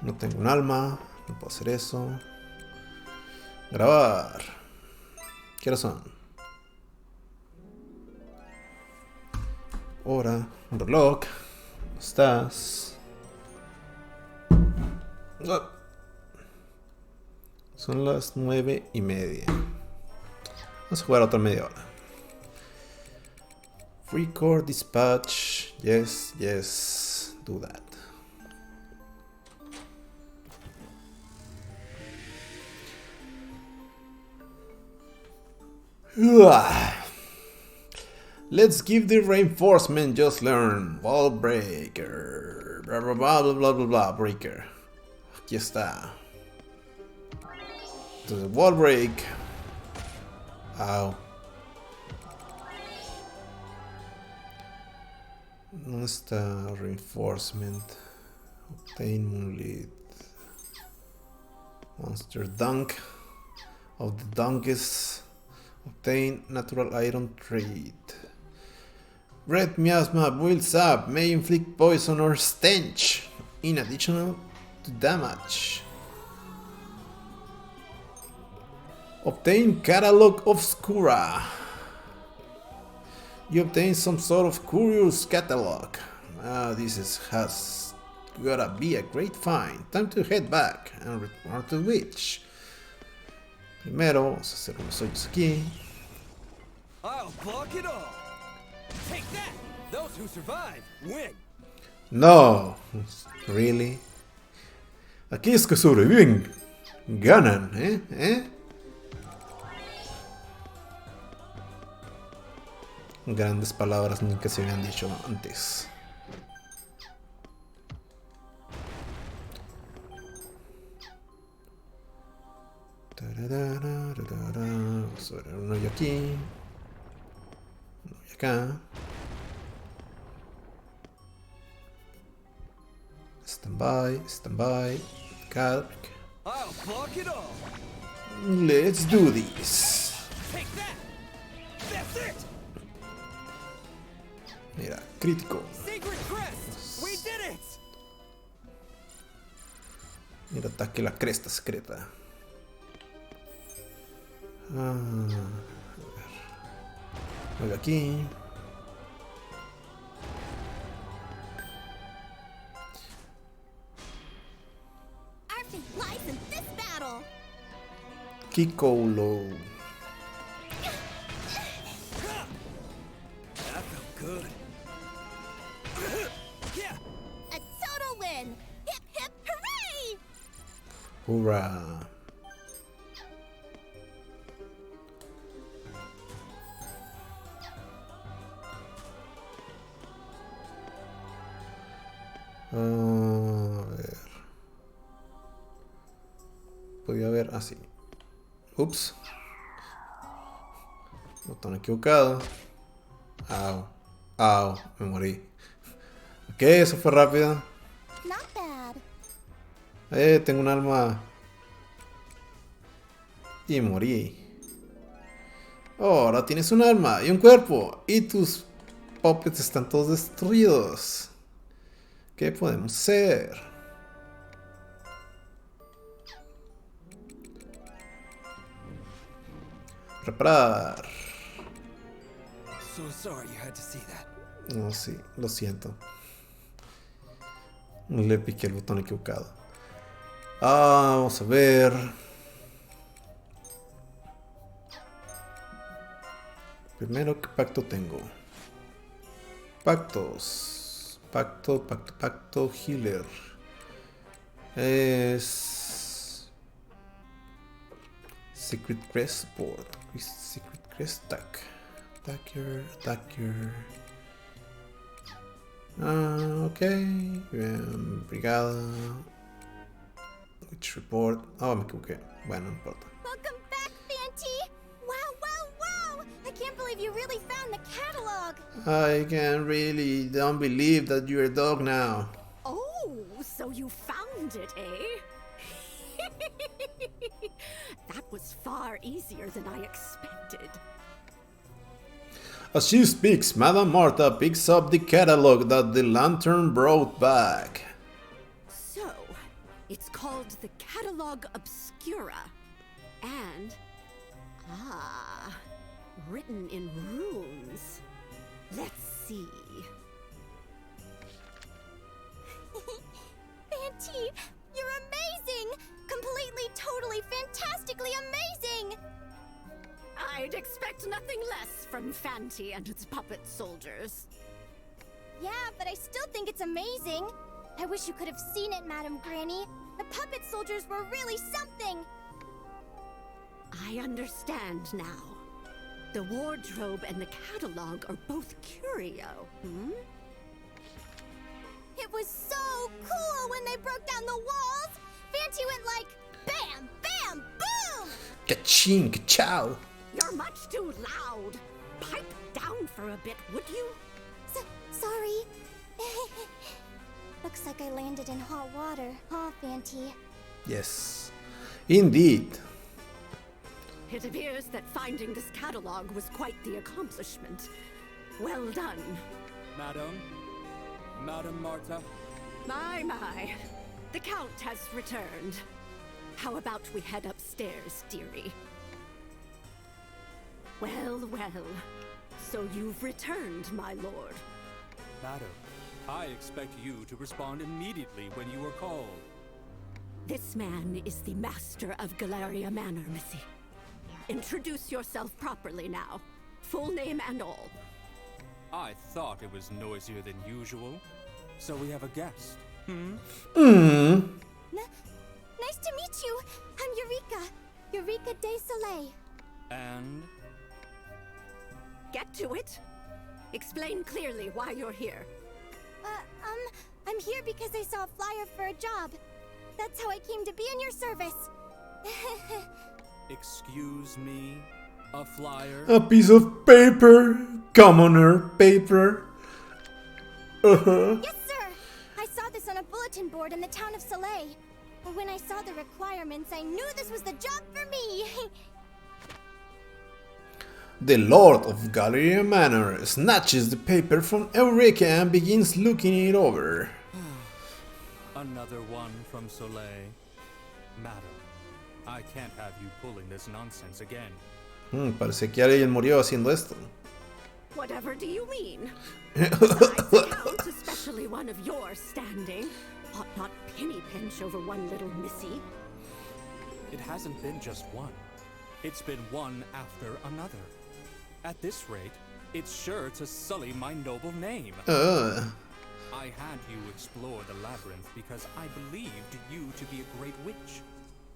No tengo un alma. No puedo hacer eso. Grabar. ¿Qué horas son? Hora. Un reloj. ¿Cómo estás? Ah. Son las 9:30. Vamos a jugar otra media hora. Free core dispatch. Yes, yes. Do that. Let's give the reinforcement just learn. Wall breaker. Blah blah blah blah blah blah blah. Breaker. Aquí está. Entonces, wall break. Ow. ¿Dónde está reinforcement? Obtain moonlit. Monster dunk. Of the donkeys. Obtain natural iron trade. Red miasma builds up, may inflict poison or stench, in addition to damage. Obtain Catalog Obscura. You obtain some sort of curious catalog. Has gotta be a great find. Time to head back and return to the witch. Primero vamos a hacer unos hoyos aquí. I'll block it all. Take that. Those who survive win. No, really. Aquí es que sobreviven, ganan, ¿eh? Grandes palabras nunca se habían dicho antes. Vamos a ver un hoyo aquí. Un hoyo acá. Stand by. Calc. I'll block it all. Let's do this. Take that. That's it. Mira, crítico. Secret crest. We did it. Mira, ataque la cresta secreta. A ver. Voy aquí. Our fate lies in this battle. Kikolo. That felt good. Yeah. A total win! Hip hip hooray! Hurrah. A ver. Podía haber así. Ups. Botón equivocado. Au. Me morí. Ok, eso fue rápido. Not bad. Tengo un alma. Y morí. Oh, ahora tienes un alma y un cuerpo. Y tus puppets están todos destruidos. ¿Qué podemos hacer? Reparar. So sorry you had to see that. No, sí, lo siento. Le piqué el botón equivocado. Vamos a ver. Primero, ¿qué pacto tengo? Pactos. Pacto healer. Es... Secret Crest Board. Secret Crest Attack. Attacker. Ok. Bien, brigada. Which report. Me equivoqué. Bueno, no importa. Welcome back, Fanty! Wow! I can't believe you really found the catalog! Don't believe that you're a dog now. Oh, so you found it, eh? That was far easier than I expected. As she speaks, Madame Marta picks up the catalog that the lantern brought back. So, it's called the Catalog Obscura. And, written in runes. Let's see. Auntie, you're amazing! Completely, totally, fantastically amazing! I'd expect nothing less from Fanti and its puppet soldiers. Yeah, but I still think it's amazing. I wish you could have seen it, Madam Granny. The puppet soldiers were really something. I understand now. The wardrobe and the catalog are both curio, hmm? It was so cool when they broke down the walls. Fanti went like, bam, bam, boom! Ka-ching, ka-chow. You're much too loud. Pipe down for a bit, would you? Sorry. Looks like I landed in hot water, huh, Fanti? Yes, indeed. It appears that finding this catalog was quite the accomplishment. Well done. Madam Marta? My. The Count has returned. How about we head upstairs, dearie? Well. So you've returned, my lord. Madam, I expect you to respond immediately when you are called. This man is the master of Galleria Manor, Missy. Introduce yourself properly now. Full name and all. I thought it was noisier than usual. So we have a guest. Nice to meet you. I'm Eureka de Soleil. And? Get to it. Explain clearly why you're here. I'm here because I saw a flyer for a job. That's how I came to be in your service. Excuse me? A flyer? A piece of paper. Commoner paper. Yes, sir. I saw this on a bulletin board in the town of Soleil. When I saw the requirements, I knew this was the job for me. The Lord of Galleria Manor snatches the paper from Eureka and begins looking it over. Another one from Soleil. Madam, I can't have you pulling this nonsense again. Parece que alguien murió haciendo esto. Whatever do you mean? Besides, the Count, especially one of your standing, ought not penny pinch over one little missy. It hasn't been just one. It's been one after another. At this rate, it's sure to sully my noble name. I had you explore the Labyrinth because I believed you to be a great witch.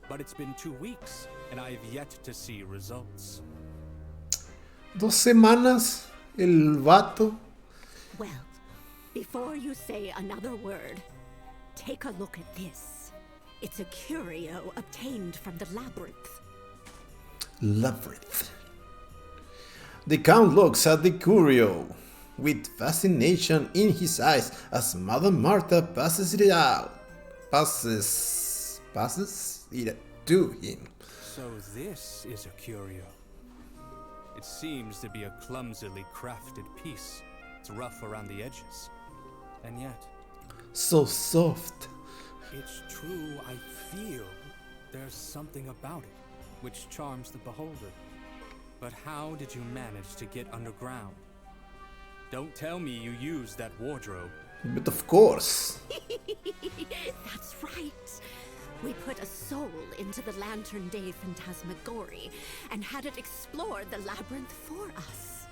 But it's been 2 weeks, and I have yet to see results. 2 semanas, el vato. Well, before you say another word, take a look at this. It's a curio obtained from the Labyrinth. Labyrinth. The Count looks at the curio with fascination in his eyes as Madame Marta passes it to him. So this is a curio. It seems to be a clumsily crafted piece. It's rough around the edges. And yet... so soft. It's true, I feel there's something about it which charms the beholder. But how did you manage to get underground? Don't tell me you used that wardrobe. But of course. That's right. We put a soul into the Lantern Day Phantasmagory and had it explore the labyrinth for us.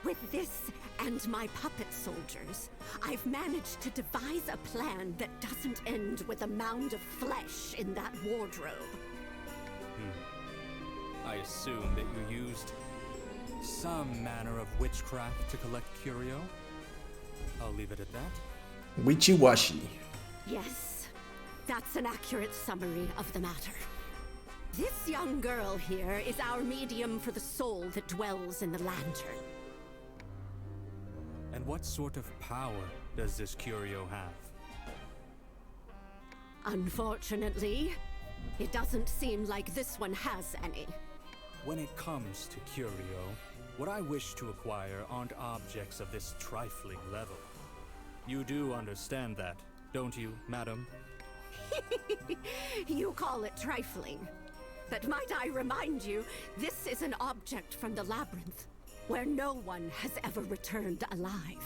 With this and my puppet soldiers, I've managed to devise a plan that doesn't end with a mound of flesh in that wardrobe. I assume that you used some manner of witchcraft to collect curio. I'll leave it at that. Wishy-washy. Yes, that's an accurate summary of the matter. This young girl here is our medium for the soul that dwells in the lantern. And what sort of power does this curio have? Unfortunately, It doesn't seem like this one has any. When it comes to curio, what I wish to acquire aren't objects of this trifling level. You do understand that, don't you, madam? You call it trifling. But might I remind you, this is an object from the Labyrinth, where no one has ever returned alive.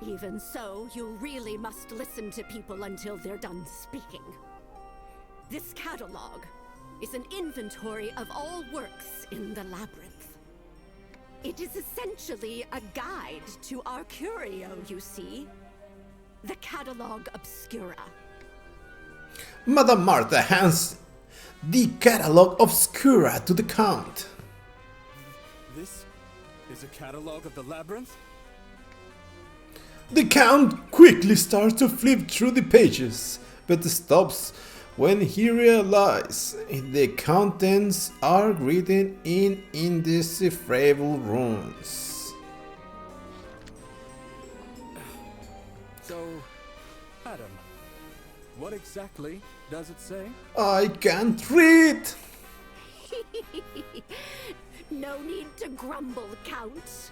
Even so, you really must listen to people until they're done speaking. This catalog is an inventory of all works in the Labyrinth. It is essentially a guide to our curio, you see. The Catalog Obscura. Madame Martha hands the Catalog Obscura to the Count. This is a catalog of the Labyrinth? The Count quickly starts to flip through the pages, but stops when he realizes the contents are written in indecipherable runes. So, madam, what exactly does it say? I can't read! No need to grumble, Count.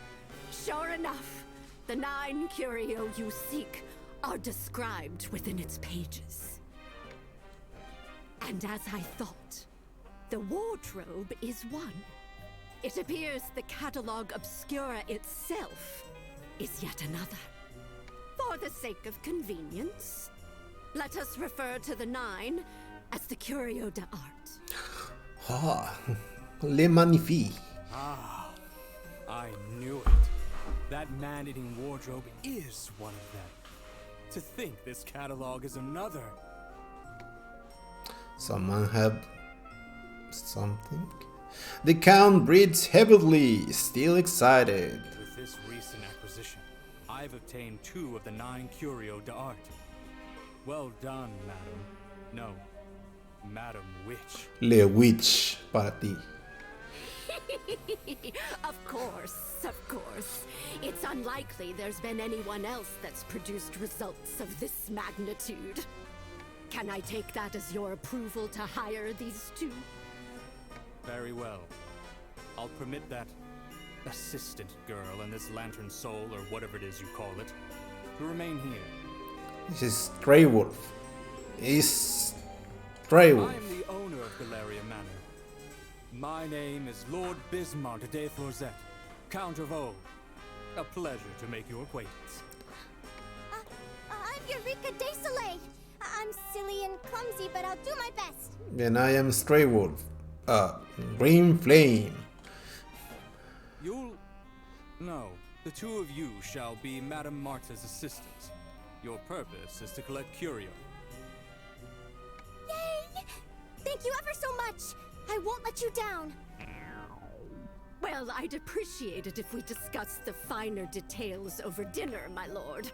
Sure enough, the 9 curio you seek are described within its pages. And as I thought, the wardrobe is one. It appears the Catalog Obscura itself is yet another. For the sake of convenience, let us refer to the 9 as the Curio d'Art. Ah, Le Magnifique. Ah, I knew it. That man-eating wardrobe is one of them. To think this catalog is another. Someone have something? The Count breathes heavily, still excited. With this recent acquisition, I've obtained 2 of the 9 Curio d'Art. Well done, madam. No, Madam Witch. Le Witch para ti. Of course, of course. It's unlikely there's been anyone else that's produced results of this magnitude. Can I take that as your approval to hire these 2? Very well. I'll permit that assistant girl and this lantern soul, or whatever it is you call it, to remain here. This is Stray Wolf. Is Stray Wolf. I am the owner of Galleria Manor. My name is Lord Bismarck de Forzette, Count of O. A pleasure to make your acquaintance. I'm Eureka de Soleil. I'm silly and clumsy, but I'll do my best. And I am Stray Wolf. Green Flame. No, the 2 of you shall be Madame Marta's assistants. Your purpose is to collect curio. Yay! Thank you ever so much. I won't let you down. Well, I'd appreciate it if we discussed the finer details over dinner, my lord.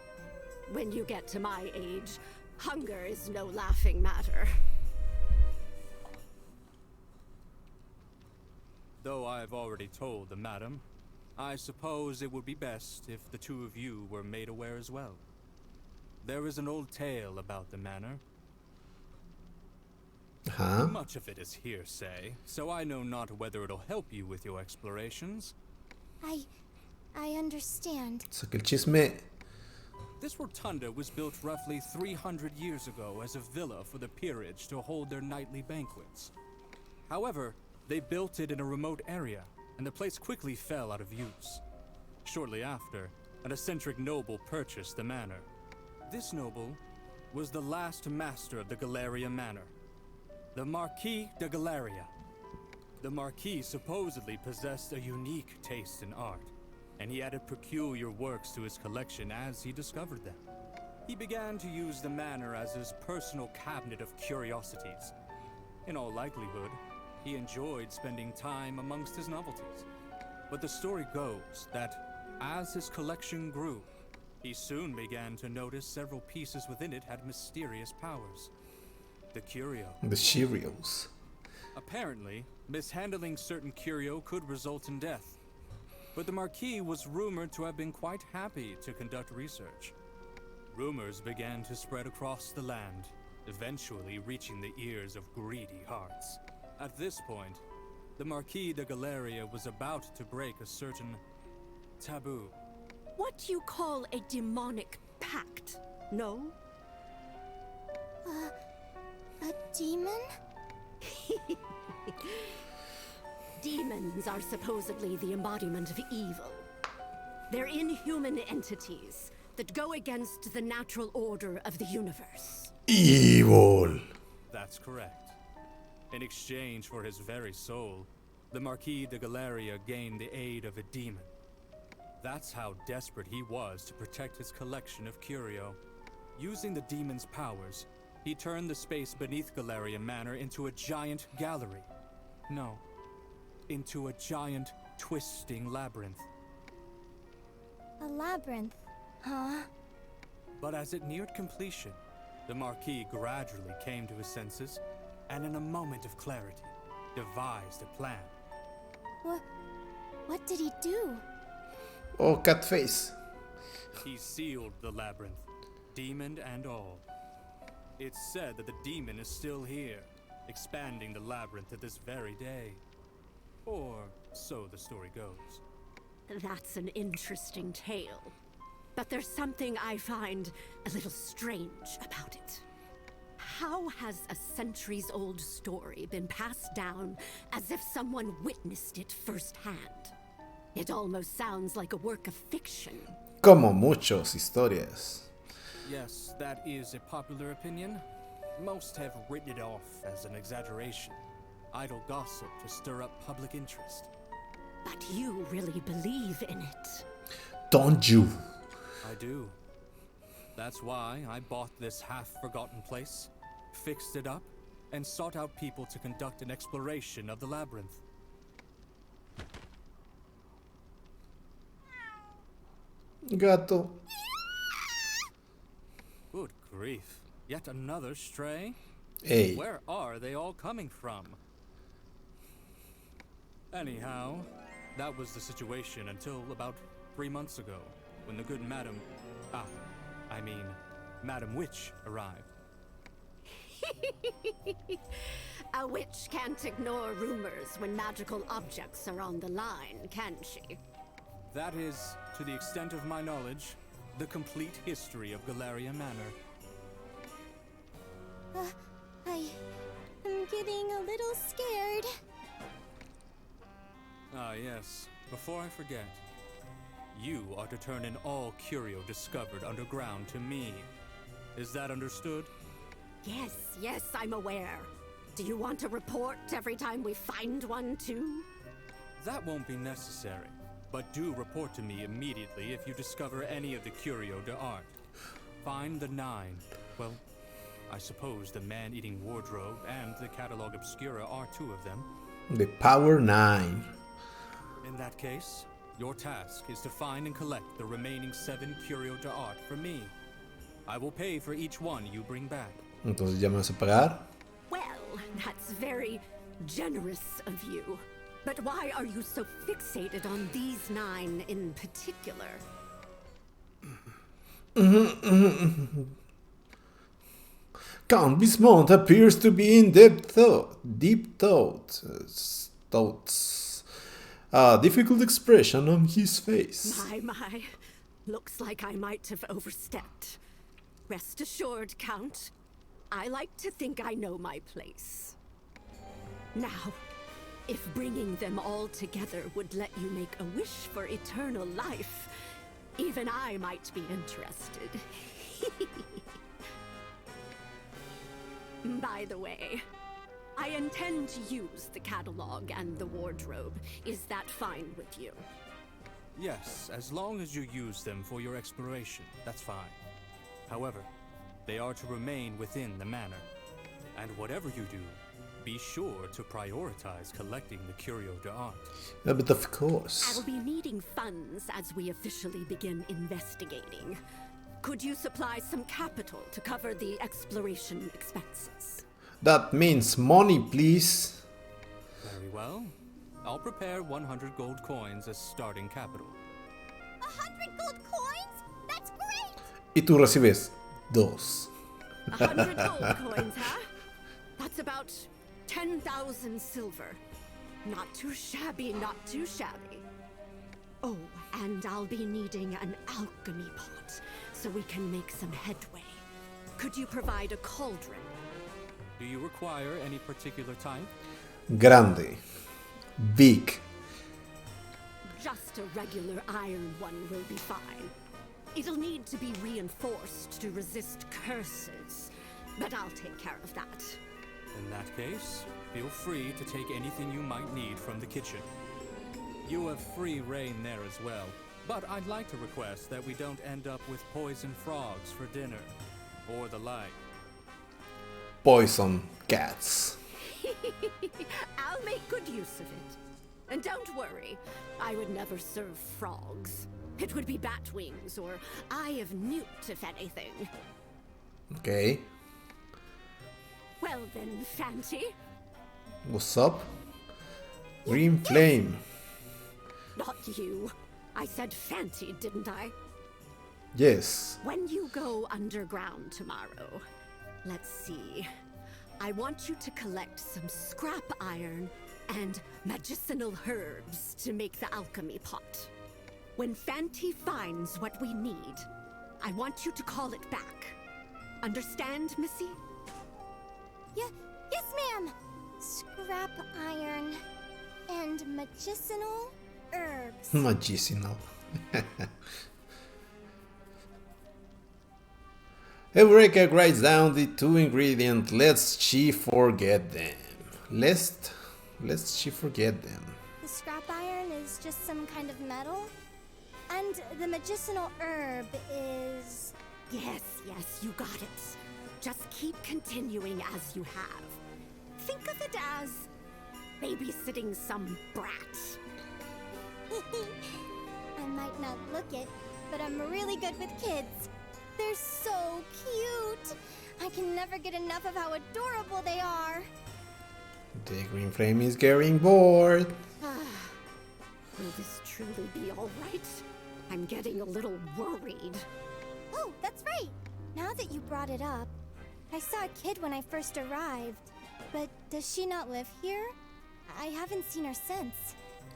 When you get to my age, hunger is no laughing matter. Though I've already told the madam, I suppose it would be best if the 2 of you were made aware as well. There is an old tale about the manor. Huh? Much of it is hearsay, so I know not whether it'll help you with your explorations. I understand. So que el chisme. This rotunda was built roughly 300 years ago as a villa for the peerage to hold their nightly banquets. However, they built it in a remote area, and the place quickly fell out of use. Shortly after, an eccentric noble purchased the manor. This noble was the last master of the Galleria Manor, the Marquis de Galleria. The Marquis supposedly possessed a unique taste in art, and he added peculiar works to his collection as he discovered them. He began to use the manor as his personal cabinet of curiosities. In all likelihood, he enjoyed spending time amongst his novelties. But the story goes that as his collection grew, he soon began to notice several pieces within it had mysterious powers. The curio. The Cheerios. Apparently, mishandling certain curio could result in death. But the Marquis was rumored to have been quite happy to conduct research. Rumors began to spread across the land, eventually reaching the ears of greedy hearts. At this point, the Marquis de Galleria was about to break a certain taboo. What you call a demonic pact, no? A demon? Demons are supposedly the embodiment of evil. They're inhuman entities that go against the natural order of the universe. Evil. That's correct. In exchange for his very soul, the Marquis de Galleria gained the aid of a demon. That's how desperate he was to protect his collection of curio. Using the demon's powers, he turned the space beneath Galleria Manor into a giant gallery. No, into a giant, twisting labyrinth. A labyrinth, huh? But as it neared completion, the Marquis gradually came to his senses, and in a moment of clarity, devised a plan. What did he do? Oh, cat face. He sealed the labyrinth, demon and all. It's said that the demon is still here, expanding the labyrinth to this very day. Or so the story goes. That's an interesting tale. But there's something I find a little strange about it. How has a centuries-old story been passed down as if someone witnessed it firsthand? It almost sounds like a work of fiction. Como muchas historias. Yes, that is a popular opinion. Most have written it off as an exaggeration. Idle gossip to stir up public interest. But you really believe in it. Don't you? I do. That's why I bought this half-forgotten place, fixed it up, and sought out people to conduct an exploration of the labyrinth. Gato. Good grief. Yet another stray? Hey. Where are they all coming from? Anyhow, that was the situation until about 3 months ago, when the good Madam Witch arrived. A witch can't ignore rumors when magical objects are on the line, can she? That is, to the extent of my knowledge, the complete history of Galleria Manor. I'm getting a little scared. Ah, yes. Before I forget, you are to turn in all curio discovered underground to me. Is that understood? Yes, I'm aware. Do you want a report every time we find one, too? That won't be necessary, but do report to me immediately if you discover any of the curio d'art. Find the 9. Well, I suppose the man-eating wardrobe and the catalogue obscura are 2 of them. The Power 9. In that case, your task is to find and collect the remaining 7 curio d'art for me. I will pay for each one you bring back. Entonces ya me vas a pagar. Well, that's very generous of you. But why are you so fixated on these 9 in particular? Count Bismont appears to be in deep thoughts. A difficult expression on his face. My. Looks like I might have overstepped. Rest assured, Count. I like to think I know my place. Now, if bringing them all together would let you make a wish for eternal life, even I might be interested. By the way, I intend to use the catalog and the wardrobe. Is that fine with you? Yes, as long as you use them for your exploration, that's fine. However, they are to remain within the manor. And whatever you do, be sure to prioritize collecting the curio d'art. But of course. I'll be needing funds as we officially begin investigating. Could you supply some capital to cover the exploration expenses? That means money, please. Very well. I'll prepare 100 gold coins as starting capital. 100 gold coins? That's great! Y tú recibes 2. 100 gold coins, huh? That's about 10,000 silver. Not too shabby, not too shabby. Oh, and I'll be needing an alchemy pot so we can make some headway. Could you provide a cauldron? Do you require any particular type? Grande. Big. Just a regular iron one will be fine. It'll need to be reinforced to resist curses, but I'll take care of that. In that case, feel free to take anything you might need from the kitchen. You have free reign there as well, but I'd like to request that we don't end up with poison frogs for dinner, or the like. Poison cats. I'll make good use of it. And don't worry, I would never serve frogs. It would be bat wings or eye of newt, if anything. Okay. Well then, Fanty. What's up? Green flame. Not you. I said Fanty, didn't I? Yes. When you go underground tomorrow, let's see. I want you to collect some scrap iron and medicinal herbs to make the alchemy pot. When Fanty finds what we need, I want you to call it back. Understand, Missy? Yes, ma'am. Scrap iron and medicinal herbs. Medicinal. Eureka writes down the 2 ingredients lest she forget them. Lest she forget them. The scrap iron is just some kind of metal, and the medicinal herb is... Yes, you got it. Just keep continuing as you have. Think of it as babysitting some brat. I might not look it, but I'm really good with kids. They're so cute. I can never get enough of how adorable they are. The green flame is getting bored. Will this truly be all right? I'm getting a little worried. Oh, that's right. Now that you brought it up, I saw a kid when I first arrived. But does she not live here? I haven't seen her since.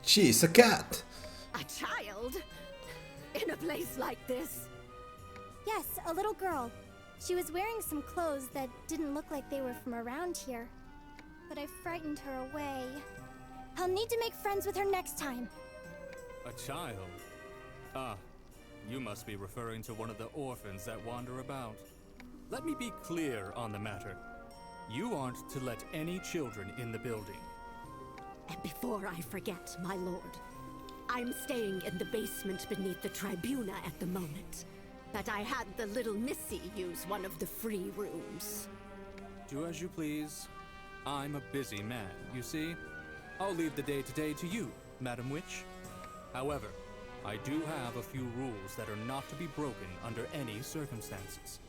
She's a cat. A child? In a place like this? Yes, a little girl. She was wearing some clothes that didn't look like they were from around here. But I frightened her away. I'll need to make friends with her next time. A child? Ah, you must be referring to one of the orphans that wander about. Let me be clear on the matter. You aren't to let any children in the building. And before I forget, my lord, I'm staying in the basement beneath the tribuna at the moment. But I had the little Missy use one of the free rooms. Do as you please. I'm a busy man, you see. I'll leave the day-to-day to you, Madam Witch. However, I do have a few rules that are not to be broken under any circumstances.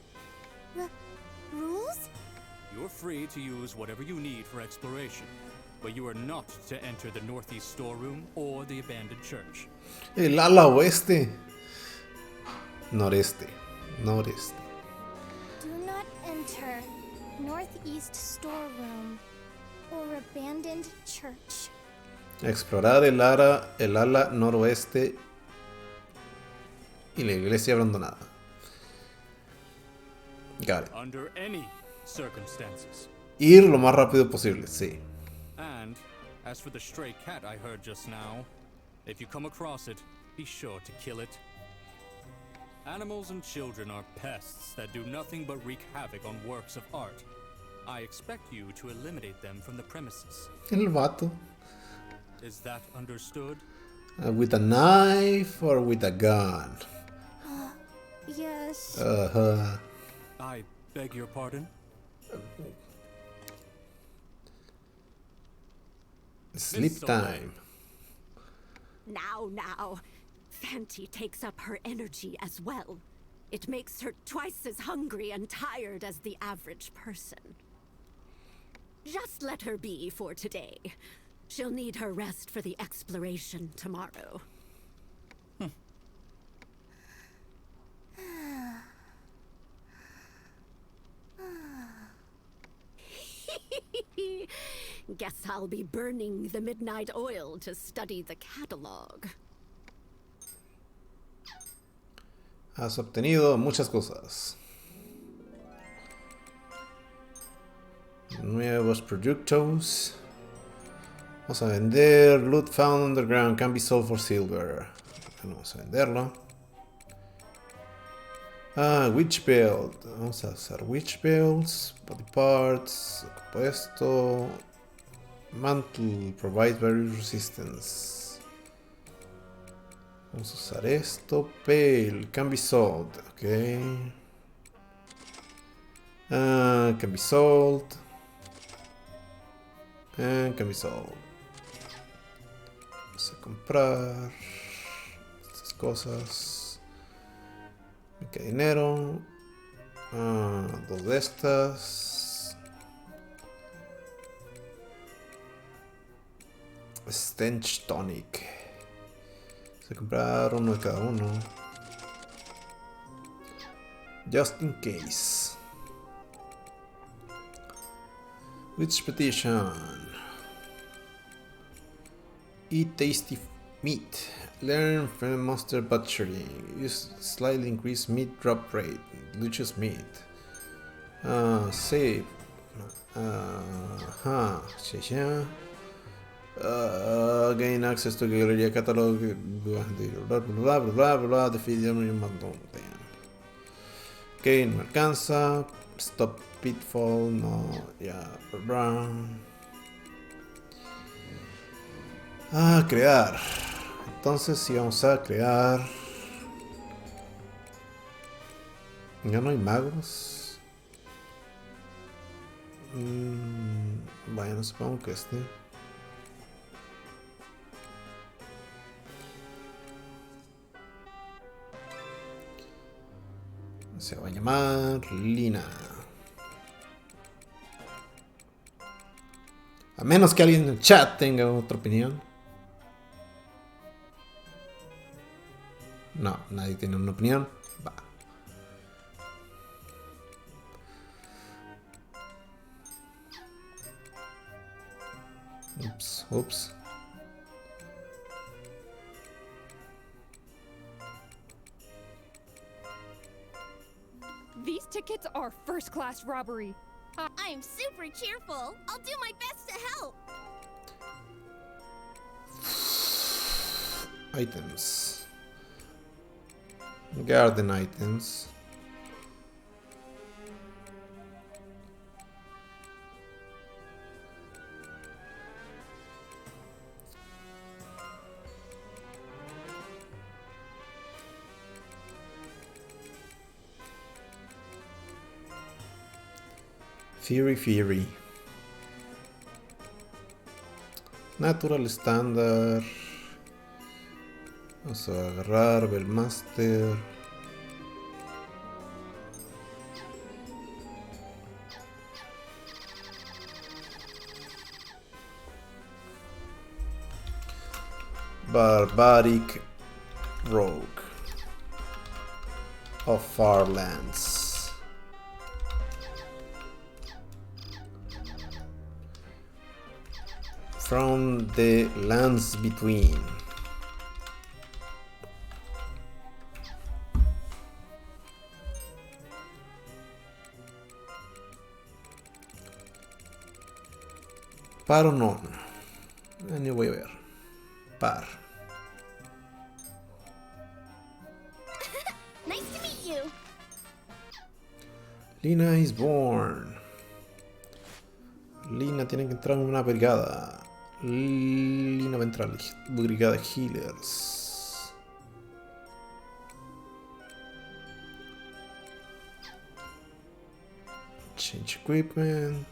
Rules? You're free to use whatever you need for exploration, but you are not to enter the northeast storeroom or the abandoned church. El ala oeste. Noreste. Noreste. Do not enter northeast storeroom or abandoned church. Explorar el ala noroeste y la iglesia abandonada. Got it. Under any circumstances. Ir lo más rápido posible, sí. And as for the stray cat I heard just now, if you come across it, be sure to kill it. Animals and children are pests that do nothing but wreak havoc on works of art. I expect you to eliminate them from the premises. El vato. Is that understood? With a knife or with a gun? Yes. I beg your pardon? Sleep time. Now. Fanty takes up her energy as well. It makes her twice as hungry and tired as the average person. Just let her be for today. She'll need her rest for the exploration tomorrow. Guess I'll be burning the midnight oil to study the catalog. Has obtenido muchas cosas. Nuevos productos. Vamos a vender. Loot found underground can be sold for silver. Bueno, vamos a venderlo. Witch belt. Vamos a usar witch belts. Body parts. Compuesto. Mantle. Provide various resistance. Vamos a usar esto. Pale. Can be sold. Ok. Can be sold. And can be sold. Vamos a comprar estas cosas. Me queda dinero. Dos de estas. Stench tonic. Vamos a comprar uno de cada uno. Just in case. Which petition? Eat tasty meat. Learn from monster butchering. Use slightly increased meat drop rate. Delicious meat. Save. Gain access to Galleria catalog. Blah blah blah blah. Defeat the enemy mountain. Ok, no me alcanza. Stop pitfall. No, ya. Brown. Crear. Entonces si vamos a crear. Ya no hay magos. Bueno, supongo que este. Se va a llamar Lina. A menos que alguien en el chat tenga otra opinión. No, nadie tiene una opinión. Va. Ups. These tickets are first-class robbery. I am super cheerful. I'll do my best to help. Items. Garden items. Fury. Natural Standard. Vamos a agarrar Bellmaster. Barbaric Rogue of Farlands. From the lands between. Par o no. Ni voy a ver. Par. Nice to meet you. Lina is born. Lina tiene que entrar en una brigada. Lina va a entrar en la brigada de healers. Change equipment.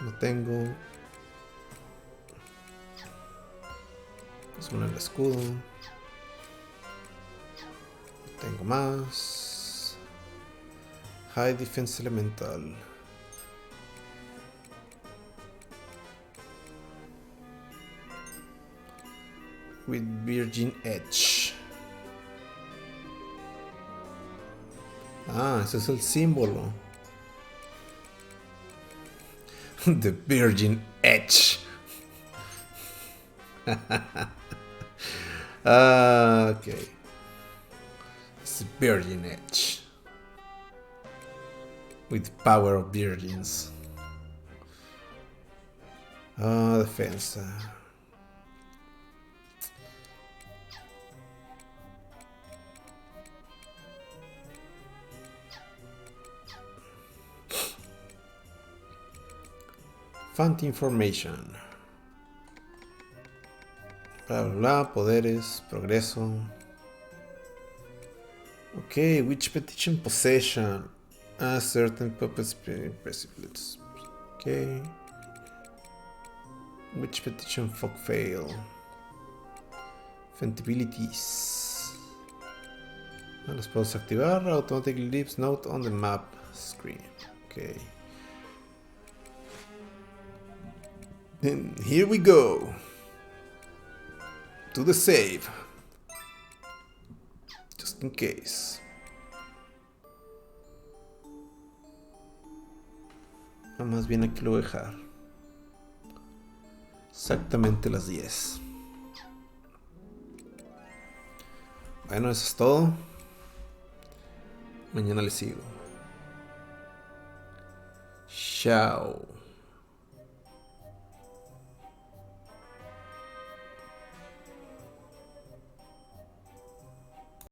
No tengo. Vamos a poner el escudo. No tengo más. High Defense Elemental. With Virgin Edge. Ah, ese es el símbolo. The Virgin Edge. Okay. It's the Virgin Edge. With power of virgins. Defensa. Font information. Bla bla bla. Poderes. Progreso. Okay, which petition possession? A certain puppets impressive. Okay. Which petition folk fail? Fentibilities. Los puedo activar. Automatically leaves note on the map screen. Okay. Then here we go. To the save. Just in case. Más bien aquí lo voy a dejar. Exactamente las 10. Bueno, eso es todo. Mañana les sigo. Chao.